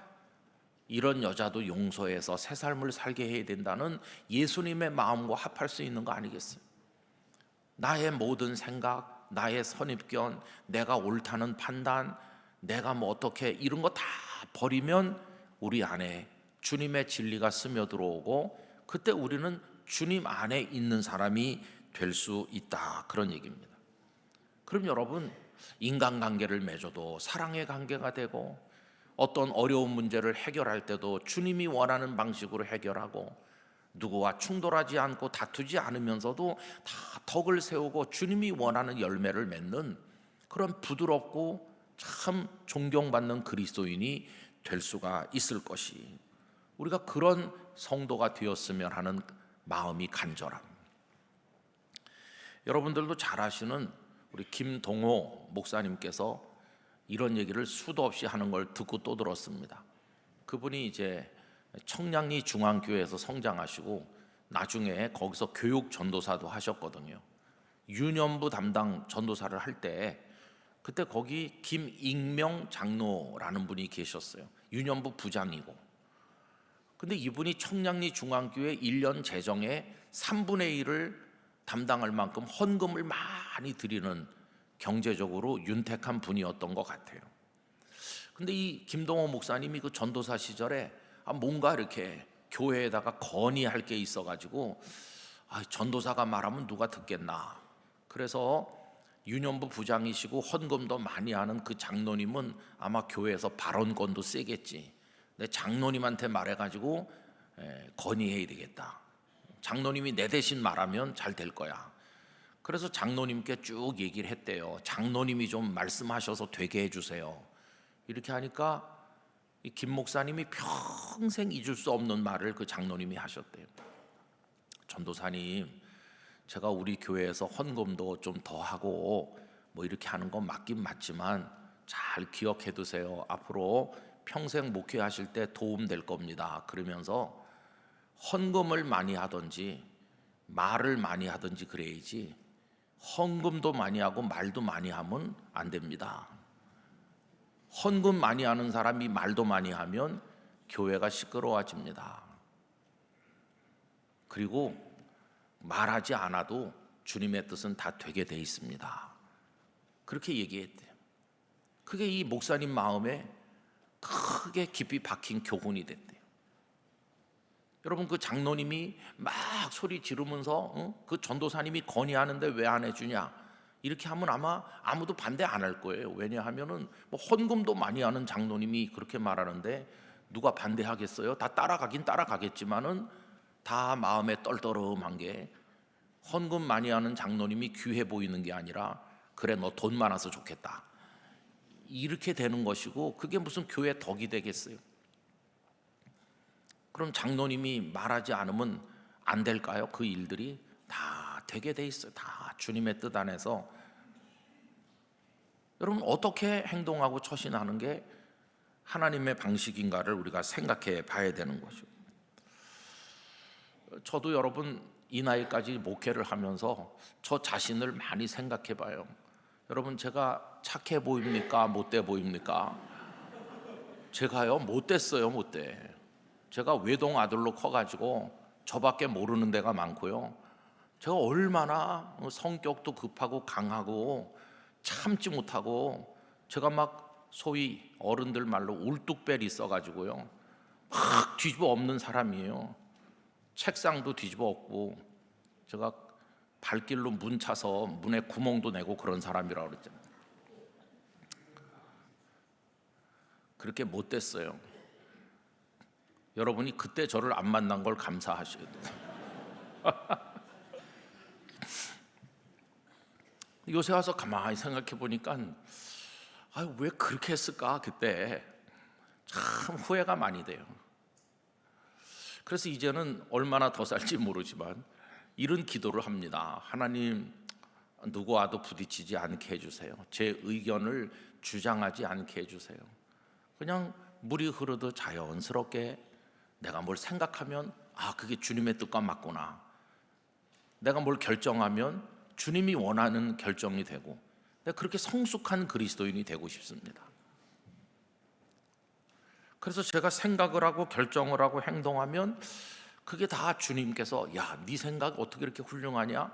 이런 여자도 용서해서 새 삶을 살게 해야 된다는 예수님의 마음과 합할 수 있는 거 아니겠어요? 나의 모든 생각, 나의 선입견, 내가 옳다는 판단, 내가 뭐 어떻게 이런 거 다 버리면 우리 안에 주님의 진리가 스며들어오고 그때 우리는 주님 안에 있는 사람이 될 수 있다, 그런 얘기입니다. 그럼 여러분, 인간관계를 맺어도 사랑의 관계가 되고 어떤 어려운 문제를 해결할 때도 주님이 원하는 방식으로 해결하고 누구와 충돌하지 않고 다투지 않으면서도 다 덕을 세우고 주님이 원하는 열매를 맺는 그런 부드럽고 참 존경받는 그리스도인이 될 수가 있을 것이, 우리가 그런 성도가 되었으면 하는 마음이 간절합니다. 여러분들도 잘 아시는 우리 김동호 목사님께서 이런 얘기를 수도 없이 하는 걸 듣고 또 들었습니다. 그분이 이제 청량리 중앙교회에서 성장하시고 나중에 거기서 교육 전도사도 하셨거든요. 유년부 담당 전도사를 할 때 그때 거기 김익명 장로라는 분이 계셨어요. 유년부 부장이고. 근데 이분이 청량리 중앙교회 1년 재정의 3분의 1을 담당할 만큼 헌금을 많이 드리는 경제적으로 윤택한 분이었던 것 같아요. 근데 이 김동호 목사님이 그 전도사 시절에 뭔가 이렇게 교회에다가 건의할 게 있어가지고 전도사가 말하면 누가 듣겠나. 그래서 유년부 부장이시고 헌금도 많이 하는 그 장로님은 아마 교회에서 발언권도 세겠지. 내 장로님한테 말해가지고 건의해야 되겠다. 장로님이 내 대신 말하면 잘 될 거야. 그래서 장로님께 쭉 얘기를 했대요. 장로님이 좀 말씀하셔서 되게 해주세요. 이렇게 하니까 이 김 목사님이 평생 잊을 수 없는 말을 그 장로님이 하셨대요. 전도사님, 제가 우리 교회에서 헌금도 좀 더 하고 뭐 이렇게 하는 건 맞긴 맞지만 잘 기억해 두세요. 앞으로 평생 목회하실 때 도움 될 겁니다. 그러면서 헌금을 많이 하든지 말을 많이 하든지 그래야지 헌금도 많이 하고 말도 많이 하면 안 됩니다. 헌금 많이 하는 사람이 말도 많이 하면 교회가 시끄러워집니다. 그리고 말하지 않아도 주님의 뜻은 다 되게 돼 있습니다. 그렇게 얘기했대요. 그게 이 목사님 마음에 크게 깊이 박힌 교훈이 됐대요. 여러분, 그 장로님이 막 소리 지르면서 그 전도사님이 건의하는데 왜 안 해주냐 이렇게 하면 아마 아무도 반대 안 할 거예요. 왜냐하면은 뭐 헌금도 많이 하는 장로님이 그렇게 말하는데 누가 반대하겠어요? 다 따라가긴 따라가겠지만은 다 마음에 떨떠름한 게 헌금 많이 하는 장로님이 귀해 보이는 게 아니라 그래 너 돈 많아서 좋겠다 이렇게 되는 것이고, 그게 무슨 교회 덕이 되겠어요? 그럼 장로님이 말하지 않으면 안 될까요? 그 일들이 다 되게 돼 있어요. 다 주님의 뜻 안에서. 여러분, 어떻게 행동하고 처신하는 게 하나님의 방식인가를 우리가 생각해 봐야 되는 것이죠. 저도 여러분 이 나이까지 목회를 하면서 저 자신을 많이 생각해 봐요. 여러분, 제가 착해 보입니까? 못돼 보입니까? 제가요 못됐어요. 못돼. 제가 외동 아들로 커가지고 저밖에 모르는 데가 많고요. 제가 얼마나 성격도 급하고 강하고 참지 못하고, 제가 막 소위 어른들 말로 울뚝벨이 있어가지고요 막 뒤집어 엎는 사람이에요. 책상도 뒤집어 엎고, 제가 발길로 문 차서 문에 구멍도 내고 그런 사람이라고 그랬잖아요. 그렇게 못됐어요. 여러분이 그때 저를 안 만난 걸 감사하셔야 돼요. 요새 와서 가만히 생각해 보니까 왜 그렇게 했을까? 그때 참 후회가 많이 돼요. 그래서 이제는 얼마나 더 살지 모르지만 이런 기도를 합니다. 하나님, 누구와도 부딪히지 않게 해주세요. 제 의견을 주장하지 않게 해주세요. 그냥 물이 흐르듯 자연스럽게 내가 뭘 생각하면 그게 주님의 뜻과 맞구나. 내가 뭘 결정하면 주님이 원하는 결정이 되고, 내가 그렇게 성숙한 그리스도인이 되고 싶습니다. 그래서 제가 생각을 하고 결정을 하고 행동하면 그게 다 주님께서 야, 네 생각 어떻게 이렇게 훌륭하냐?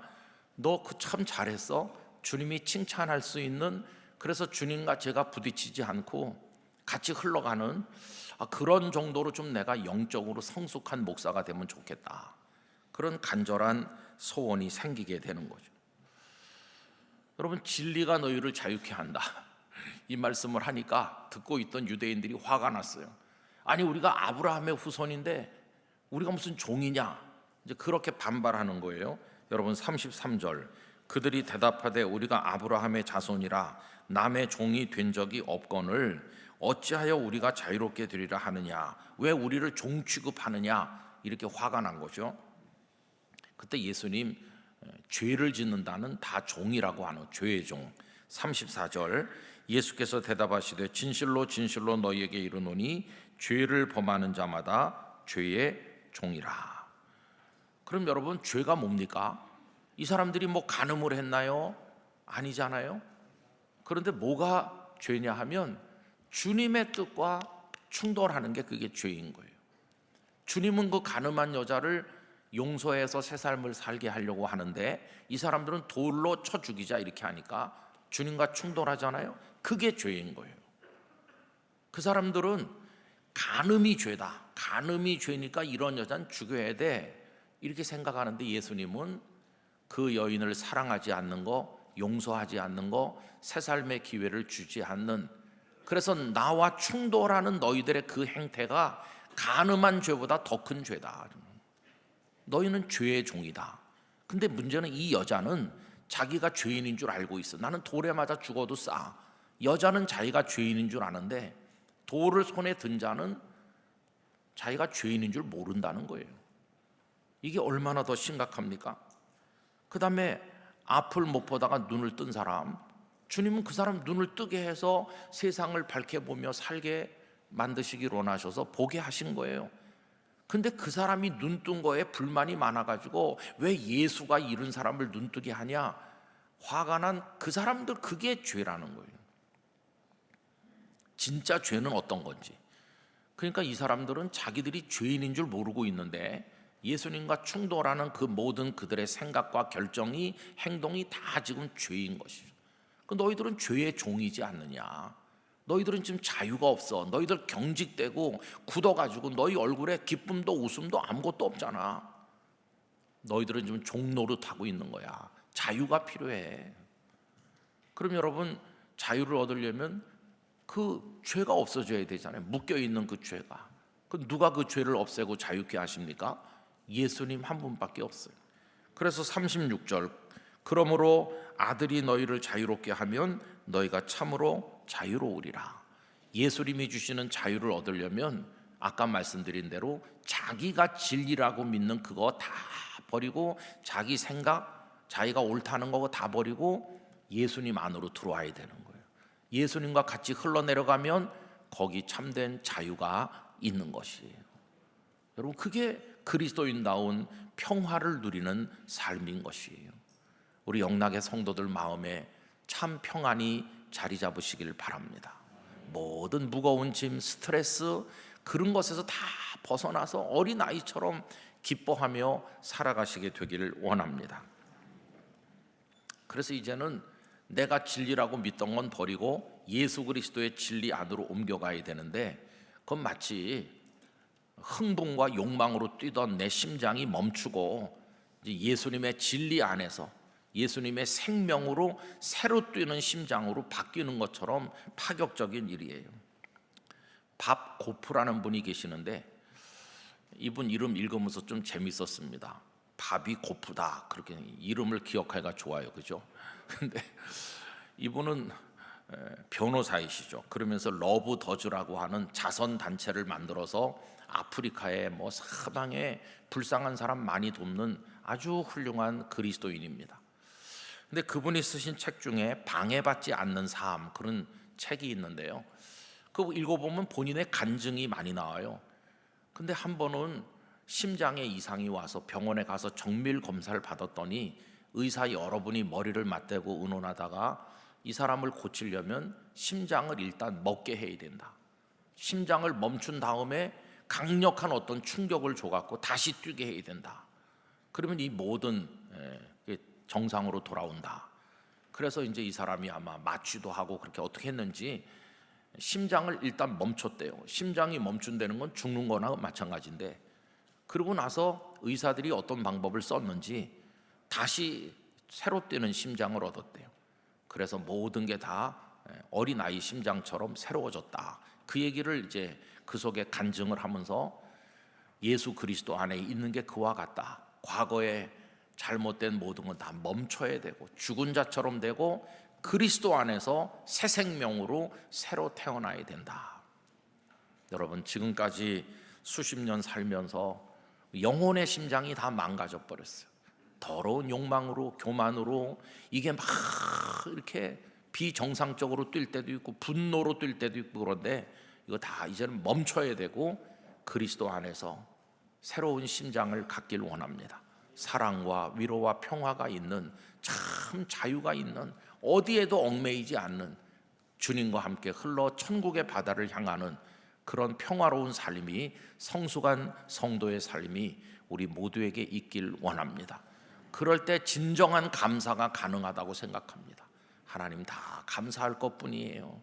너 그 참 잘했어. 주님이 칭찬할 수 있는, 그래서 주님과 제가 부딪히지 않고 같이 흘러가는 그런 정도로 좀 내가 영적으로 성숙한 목사가 되면 좋겠다. 그런 간절한 소원이 생기게 되는 거죠. 여러분, 진리가 너희를 자유케 한다. 이 말씀을 하니까 듣고 있던 유대인들이 화가 났어요. 아니, 우리가 아브라함의 후손인데 우리가 무슨 종이냐? 이제 그렇게 반발하는 거예요. 여러분, 33절 그들이 대답하되 우리가 아브라함의 자손이라 남의 종이 된 적이 없거늘 어찌하여 우리가 자유롭게 되리라 하느냐? 왜 우리를 종 취급하느냐? 이렇게 화가 난 거죠. 그때 예수님 죄를 짓는다는 다 종이라고 하는 죄의 종. 34절 예수께서 대답하시되 진실로 진실로 너희에게 이르노니 죄를 범하는 자마다 죄의 종이라. 그럼 여러분, 죄가 뭡니까? 이 사람들이 뭐 간음을 했나요? 아니잖아요. 그런데 뭐가 죄냐 하면 주님의 뜻과 충돌하는 게 그게 죄인 거예요. 주님은 그 간음한 여자를 용서해서 새 삶을 살게 하려고 하는데 이 사람들은 돌로 쳐 죽이자 이렇게 하니까 주님과 충돌하잖아요. 그게 죄인 거예요. 그 사람들은 간음이 죄다. 간음이 죄니까 이런 여자는 죽여야 돼. 이렇게 생각하는데 예수님은 그 여인을 사랑하지 않는 거, 용서하지 않는 거, 새 삶의 기회를 주지 않는, 그래서 나와 충돌하는 너희들의 그 행태가 간음한 죄보다 더 큰 죄다. 너희는 죄의 종이다. 근데 문제는 이 여자는 자기가 죄인인 줄 알고 있어. 나는 돌에 맞아 죽어도 싸. 여자는 자기가 죄인인 줄 아는데 돌을 손에 든 자는 자기가 죄인인 줄 모른다는 거예요. 이게 얼마나 더 심각합니까? 그 다음에 앞을 못 보다가 눈을 뜬 사람, 주님은 그 사람 눈을 뜨게 해서 세상을 밝게 보며 살게 만드시기 원하셔서 보게 하신 거예요. 근데 그 사람이 눈 뜬 거에 불만이 많아가지고 왜 예수가 이런 사람을 눈 뜨게 하냐? 화가 난 그 사람들, 그게 죄라는 거예요. 진짜 죄는 어떤 건지. 그러니까 이 사람들은 자기들이 죄인인 줄 모르고 있는데 예수님과 충돌하는 그 모든 그들의 생각과 결정이, 행동이 다 지금 죄인 것이죠. 너희들은 죄의 종이지 않느냐? 너희들은 지금 자유가 없어. 너희들 경직되고 굳어가지고 너희 얼굴에 기쁨도 웃음도 아무것도 없잖아. 너희들은 지금 종 노릇하고 있는 거야. 자유가 필요해. 그럼 여러분, 자유를 얻으려면 그 죄가 없어져야 되잖아요. 묶여있는 그 죄가. 누가 그 죄를 없애고 자유케 하십니까? 예수님 한 분밖에 없어요. 그래서 36절 그러므로 아들이 너희를 자유롭게 하면 너희가 참으로 자유로우리라. 예수님이 주시는 자유를 얻으려면 아까 말씀드린 대로 자기가 진리라고 믿는 그거 다 버리고 자기 생각, 자기가 옳다는 거 다 버리고 예수님 안으로 들어와야 되는 거예요. 예수님과 같이 흘러내려가면 거기 참된 자유가 있는 것이에요. 여러분, 그게 그리스도인다운 평화를 누리는 삶인 것이에요. 우리 영락의 성도들 마음에 참 평안이 자리 잡으시길 바랍니다. 모든 무거운 짐, 스트레스 그런 것에서 다 벗어나서 어린아이처럼 기뻐하며 살아가시게 되기를 원합니다. 그래서 이제는 내가 진리라고 믿던 건 버리고 예수 그리스도의 진리 안으로 옮겨가야 되는데 그건 마치 흥분과 욕망으로 뛰던 내 심장이 멈추고 예수님의 진리 안에서 예수님의 생명으로 새로 뛰는 심장으로 바뀌는 것처럼 파격적인 일이에요. 밥 고프라는 분이 계시는데 이분 이름 읽으면서 좀 재밌었습니다. 밥이 고프다, 그렇게 이름을 기억하기가 좋아요, 그죠? 근데 이분은 변호사이시죠. 그러면서 러브 더즈라고 하는 자선 단체를 만들어서 아프리카에 뭐 사방에 불쌍한 사람 많이 돕는 아주 훌륭한 그리스도인입니다. 근데 그분이 쓰신 책 중에 방해받지 않는 삶, 그런 책이 있는데요. 그거 읽어보면 본인의 간증이 많이 나와요. 근데 한 번은 심장에 이상이 와서 병원에 가서 정밀 검사를 받았더니 의사 여러분이 머리를 맞대고 의논하다가 이 사람을 고치려면 심장을 일단 먹게 해야 된다. 심장을 멈춘 다음에 강력한 어떤 충격을 줘갖고 다시 뛰게 해야 된다. 그러면 이 모든 정상으로 돌아온다. 그래서 이제 이 사람이 아마 마취도 하고 그렇게 어떻게 했는지 심장을 일단 멈췄대요. 심장이 멈춘다는 건 죽는 거나 마찬가지인데, 그러고 나서 의사들이 어떤 방법을 썼는지 다시 새로 뛰는 심장을 얻었대요. 그래서 모든 게 다 어린아이 심장처럼 새로워졌다. 그 얘기를 이제 그 속에 간증을 하면서 예수 그리스도 안에 있는 게 그와 같다. 과거에 잘못된 모든 건 다 멈춰야 되고 죽은 자처럼 되고 그리스도 안에서 새 생명으로 새로 태어나야 된다. 여러분, 지금까지 수십 년 살면서 영혼의 심장이 다 망가져 버렸어요. 더러운 욕망으로, 교만으로 이게 막 이렇게 비정상적으로 뛸 때도 있고 분노로 뛸 때도 있고, 그런데 이거 다 이제는 멈춰야 되고 그리스도 안에서 새로운 심장을 갖길 원합니다. 사랑과 위로와 평화가 있는, 참 자유가 있는, 어디에도 얽매이지 않는, 주님과 함께 흘러 천국의 바다를 향하는 그런 평화로운 삶이, 성숙한 성도의 삶이 우리 모두에게 있길 원합니다. 그럴 때 진정한 감사가 가능하다고 생각합니다. 하나님 다 감사할 것뿐이에요.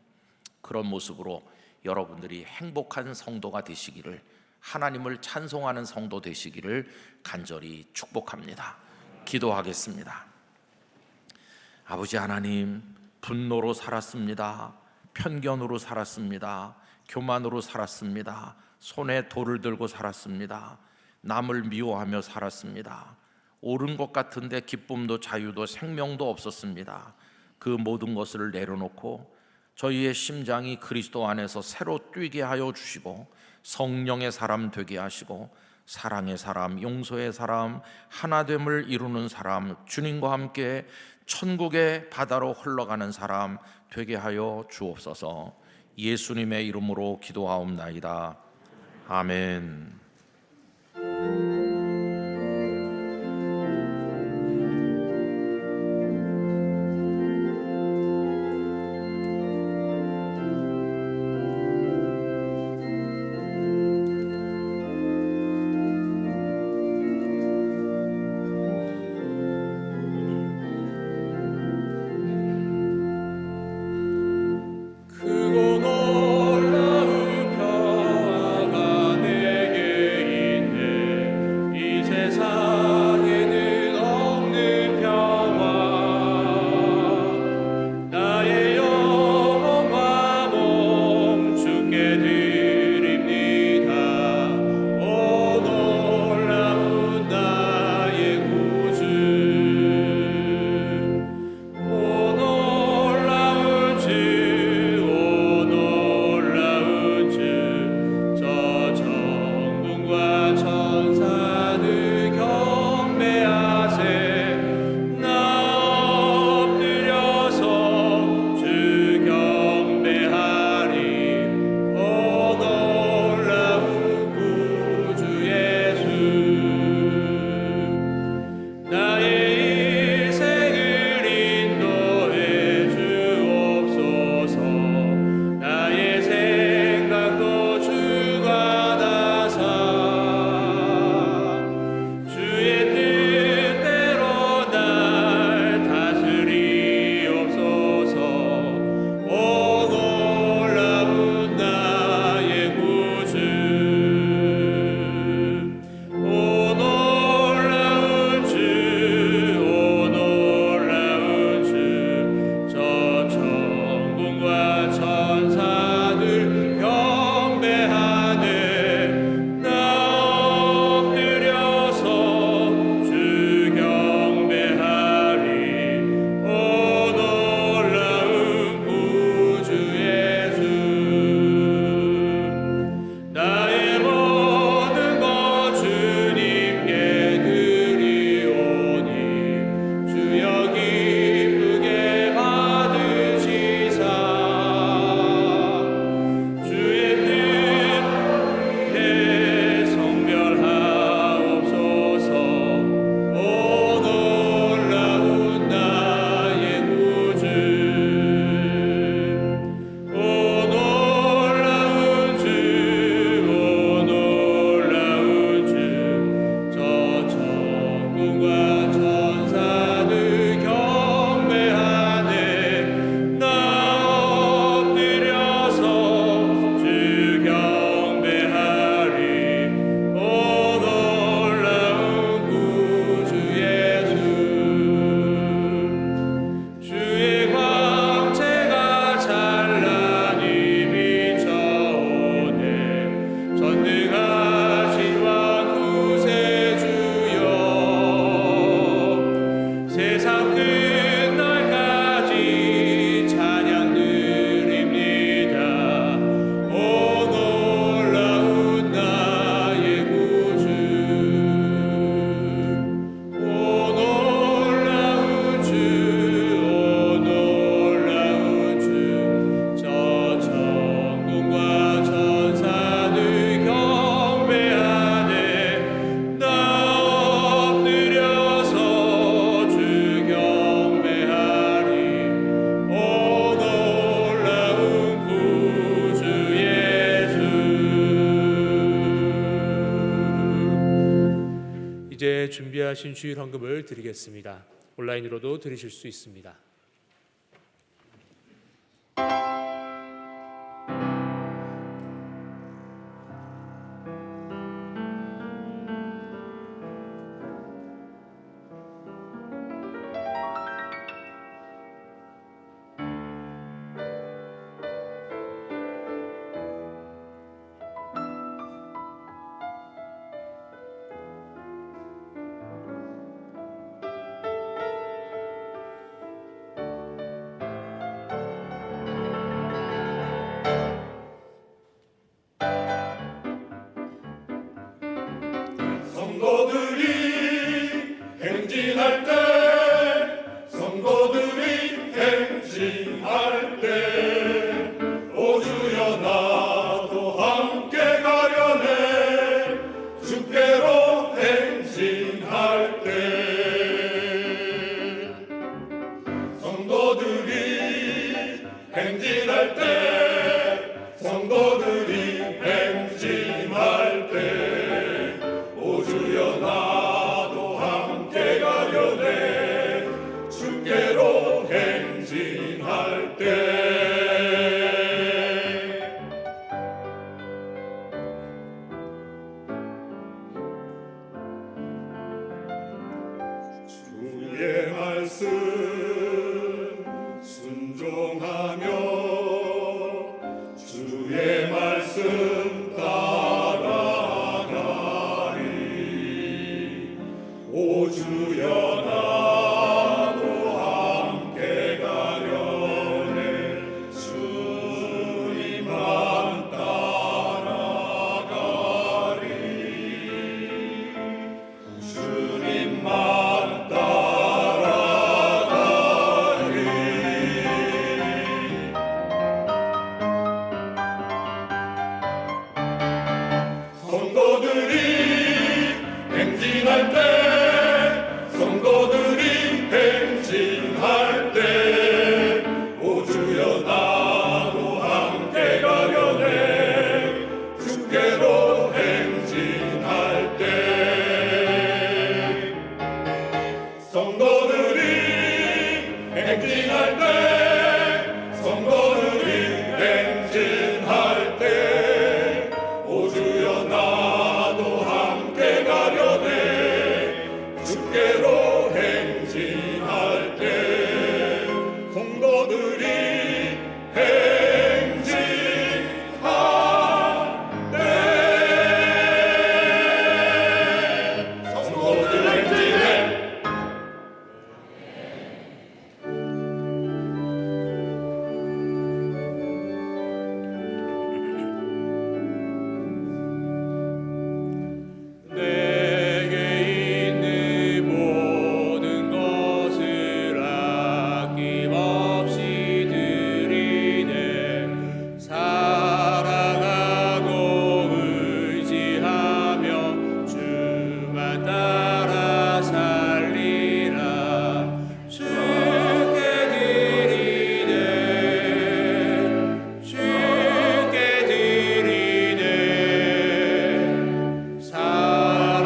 그런 모습으로 여러분들이 행복한 성도가 되시기를, 하나님을 찬송하는 성도 되시기를 간절히 축복합니다. 기도하겠습니다. 아버지 하나님, 분노로 살았습니다. 편견으로 살았습니다. 교만으로 살았습니다. 손에 돌을 들고 살았습니다. 남을 미워하며 살았습니다. 옳은 것 같은데 기쁨도 자유도 생명도 없었습니다. 그 모든 것을 내려놓고 저희의 심장이 그리스도 안에서 새로 뛰게 하여 주시고 성령의 사람 되게 하시고 사랑의 사람, 용서의 사람, 하나됨을 이루는 사람, 주님과 함께 천국의 바다로 흘러가는 사람 되게 하여 주옵소서. 예수님의 이름으로 기도하옵나이다. 아멘. 준비하신 주일 헌금을 드리겠습니다. 온라인으로도 드리실 수 있습니다. 성도들이 행진할 때, 성도들이 행진할 때, 오 주여 나도 함께 가려네. 주께로 행진할 때, 성도들이 행진할 때, 성도들이 행진할 때, 오 주여 나도 함께 가려네. 주께로 행진할 때, 주의 말씀 순종하며 주의 말씀 따라가리. 오 주여 나도 함께 가려네. 주님만 따라가리. 주님만 따라가리. 성도들이 행진할 때, 성도들이 행진할 때, 오 주여 나도 함께 가려네. 주께로 행진할 때, 성도들이 행진할 때, 성도들이 행진할 때, 오 주여 나도 함께 가려네. 주께로 행진할 때, 성도들이 행진할 때, 성도들 행진해. 내게 있는 모든 것을 아낌없이 드리네. 사랑하고 의지하며 주만 따라 살리라. 주께 드리네. 주께 드리네.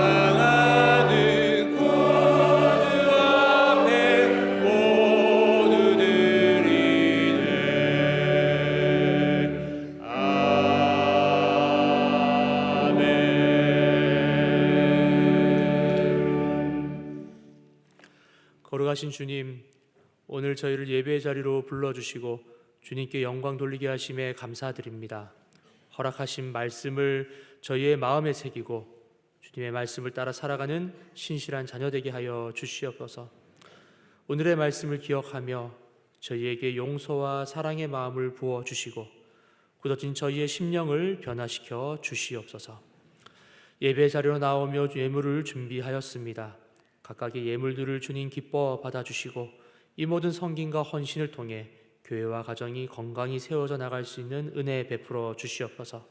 사랑하는 구주 앞에 모두 드리네. 아멘. 거룩하신 주님, 오늘 저희를 예배의 자리로 불러주시고 주님께 영광 돌리게 하심에 감사드립니다. 허락하신 말씀을 저희의 마음에 새기고 주님의 말씀을 따라 살아가는 신실한 자녀 되게 하여 주시옵소서. 오늘의 말씀을 기억하며 저희에게 용서와 사랑의 마음을 부어 주시고 굳어진 저희의 심령을 변화시켜 주시옵소서. 예배 자리로 나오며 예물을 준비하였습니다. 각각의 예물들을 주님 기뻐 받아주시고 이 모든 섬김과 헌신을 통해 교회와 가정이 건강히 세워져 나갈 수 있는 은혜 베풀어 주시옵소서.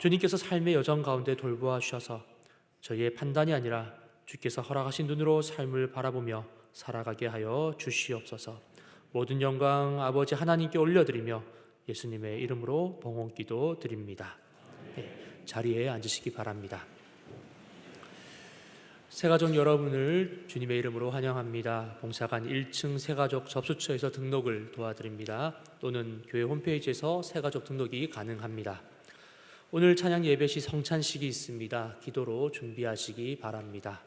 주님께서 삶의 여정 가운데 돌보아 주셔서 저희의 판단이 아니라 주께서 허락하신 눈으로 삶을 바라보며 살아가게 하여 주시옵소서. 모든 영광 아버지 하나님께 올려드리며 예수님의 이름으로 봉헌기도 드립니다. 네, 자리에 앉으시기 바랍니다. 새가족 여러분을 주님의 이름으로 환영합니다. 봉사관 1층 새가족 접수처에서 등록을 도와드립니다. 또는 교회 홈페이지에서 새가족 등록이 가능합니다. 오늘 찬양 예배 시 성찬식이 있습니다. 기도로 준비하시기 바랍니다.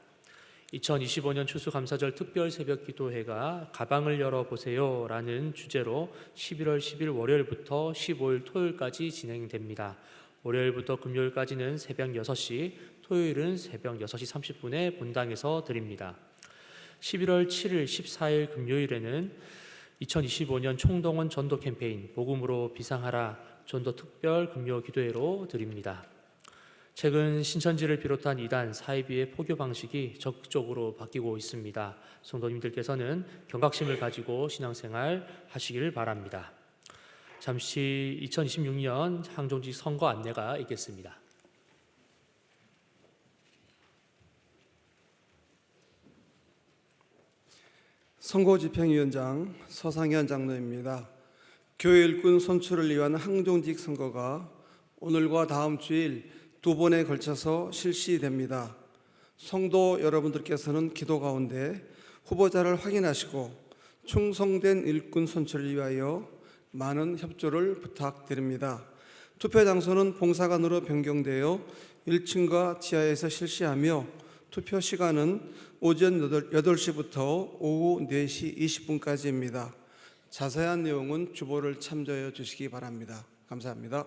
2025년 추수감사절 특별 새벽 기도회가 가방을 열어보세요 라는 주제로 11월 10일 월요일부터 15일 토요일까지 진행됩니다. 월요일부터 금요일까지는 새벽 6시, 토요일은 새벽 6시 30분에 본당에서 드립니다. 11월 7일, 14일 금요일에는 2025년 총동원 전도 캠페인 복음으로 비상하라 전도 특별 금요 기도회로 드립니다. 최근 신천지를 비롯한 이단, 사이비의 포교 방식이 적극적으로 바뀌고 있습니다. 성도님들께서는 경각심을 가지고 신앙생활 하시길 바랍니다. 잠시 2026년 항종직 선거 안내가 있겠습니다. 선거집행위원장 서상현 장로입니다. 교회 일꾼 선출을 위한 항종직 선거가 오늘과 다음 주일 2번에 걸쳐서 실시됩니다. 성도 여러분들께서는 기도 가운데 후보자를 확인하시고 충성된 일꾼 선출을 위하여 많은 협조를 부탁드립니다. 투표 장소는 봉사관으로 변경되어 1층과 지하에서 실시하며 투표 시간은 오전 8시부터 오후 4시 20분까지입니다. 자세한 내용은 주보를 참조해 주시기 바랍니다. 감사합니다.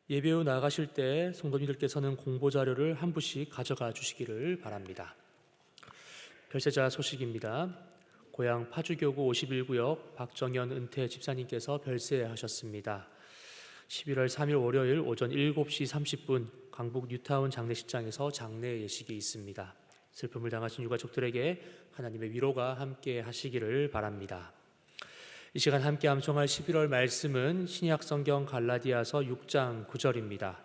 예배 후 나가실 때 성도님들께서는 공보 자료를 한 부씩 가져가 주시기를 바랍니다. 별세자 소식입니다. 고향 파주교구 51구역 박정현 은퇴 집사님께서 별세하셨습니다. 11월 3일 월요일 오전 7시 30분 강북 뉴타운 장례식장에서 장례 예식이 있습니다. 슬픔을 당하신 유가족들에게 하나님의 위로가 함께 하시기를 바랍니다. 이 시간 함께 암송할 11월 말씀은 신약 성경 갈라디아서 6장 9절입니다.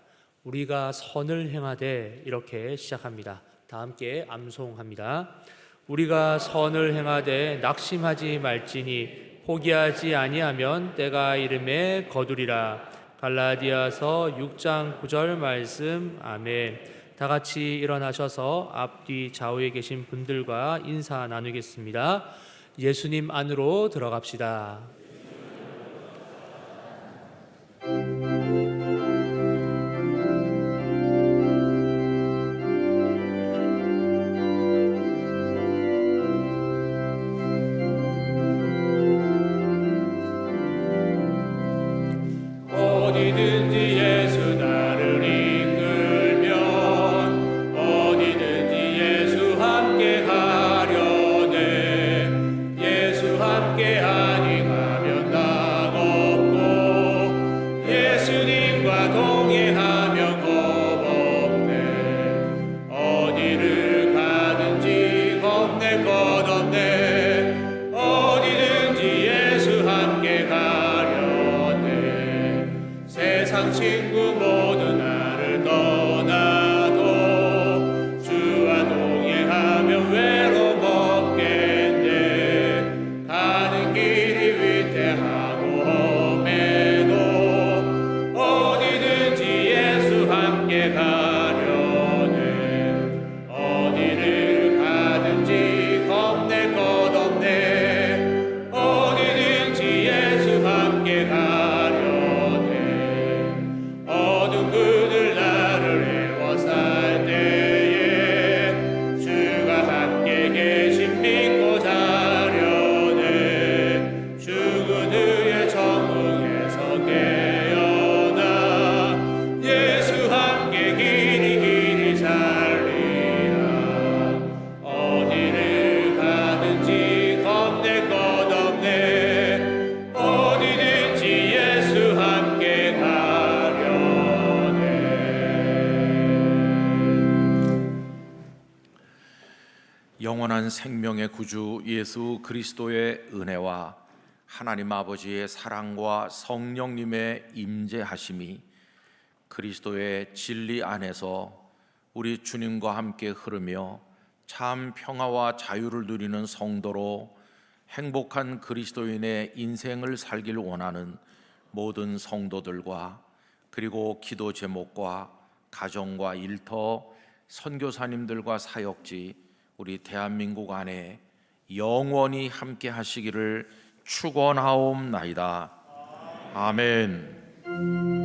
우리가 선을 행하되 이렇게 시작합니다. 다 함께 암송합니다. 우리가 선을 행하되 낙심하지 말지니 포기하지 아니하면 때가 이름에 거두리라. 갈라디아서 6장 9절 말씀. 아멘. 다 같이 일어나셔서 앞뒤 좌우에 계신 분들과 인사 나누겠습니다. 예수님 안으로 들어갑시다. 어디든지 예수 나를 이끌면 어디든지 예수 함께 가려네. 예수 함께 하니 가면 낙 없고 예수님과 동행하면 겁 없네. 어디를 가든지 겁낼 것 없네. 어디든지 예수 함께 가려네. 세상 친구 모두 나를 떠나도 주와 동행하면 외로움 없겠네. 가는 길이 위태하고 험해도 어디든지 예수 함께 가려네. 어디를 가든지 겁낼 것 없네. 어디든지 예수 함께 가려네. 어두운 그들 나를 애워쌀 때에 주가 함께 계신 믿고 자려네. 주 그들의 정궁에서 깨어나 예수 함께 길이 살리라. 어디를 가든지 겁낼 것 없네. 어디든지 예수 함께 가려네. 영원한 생명의 구주 예수 그리스도의 은혜와 하나님 아버지의 사랑과 성령님의 임재하심이 그리스도의 진리 안에서 우리 주님과 함께 흐르며 참 평화와 자유를 누리는 성도로 행복한 그리스도인의 인생을 살길 원하는 모든 성도들과 그리고 기도 제목과 가정과 일터, 선교사님들과 사역지, 우리 대한민국 안에 영원히 함께 하시기를 축원하옵나이다. 아멘.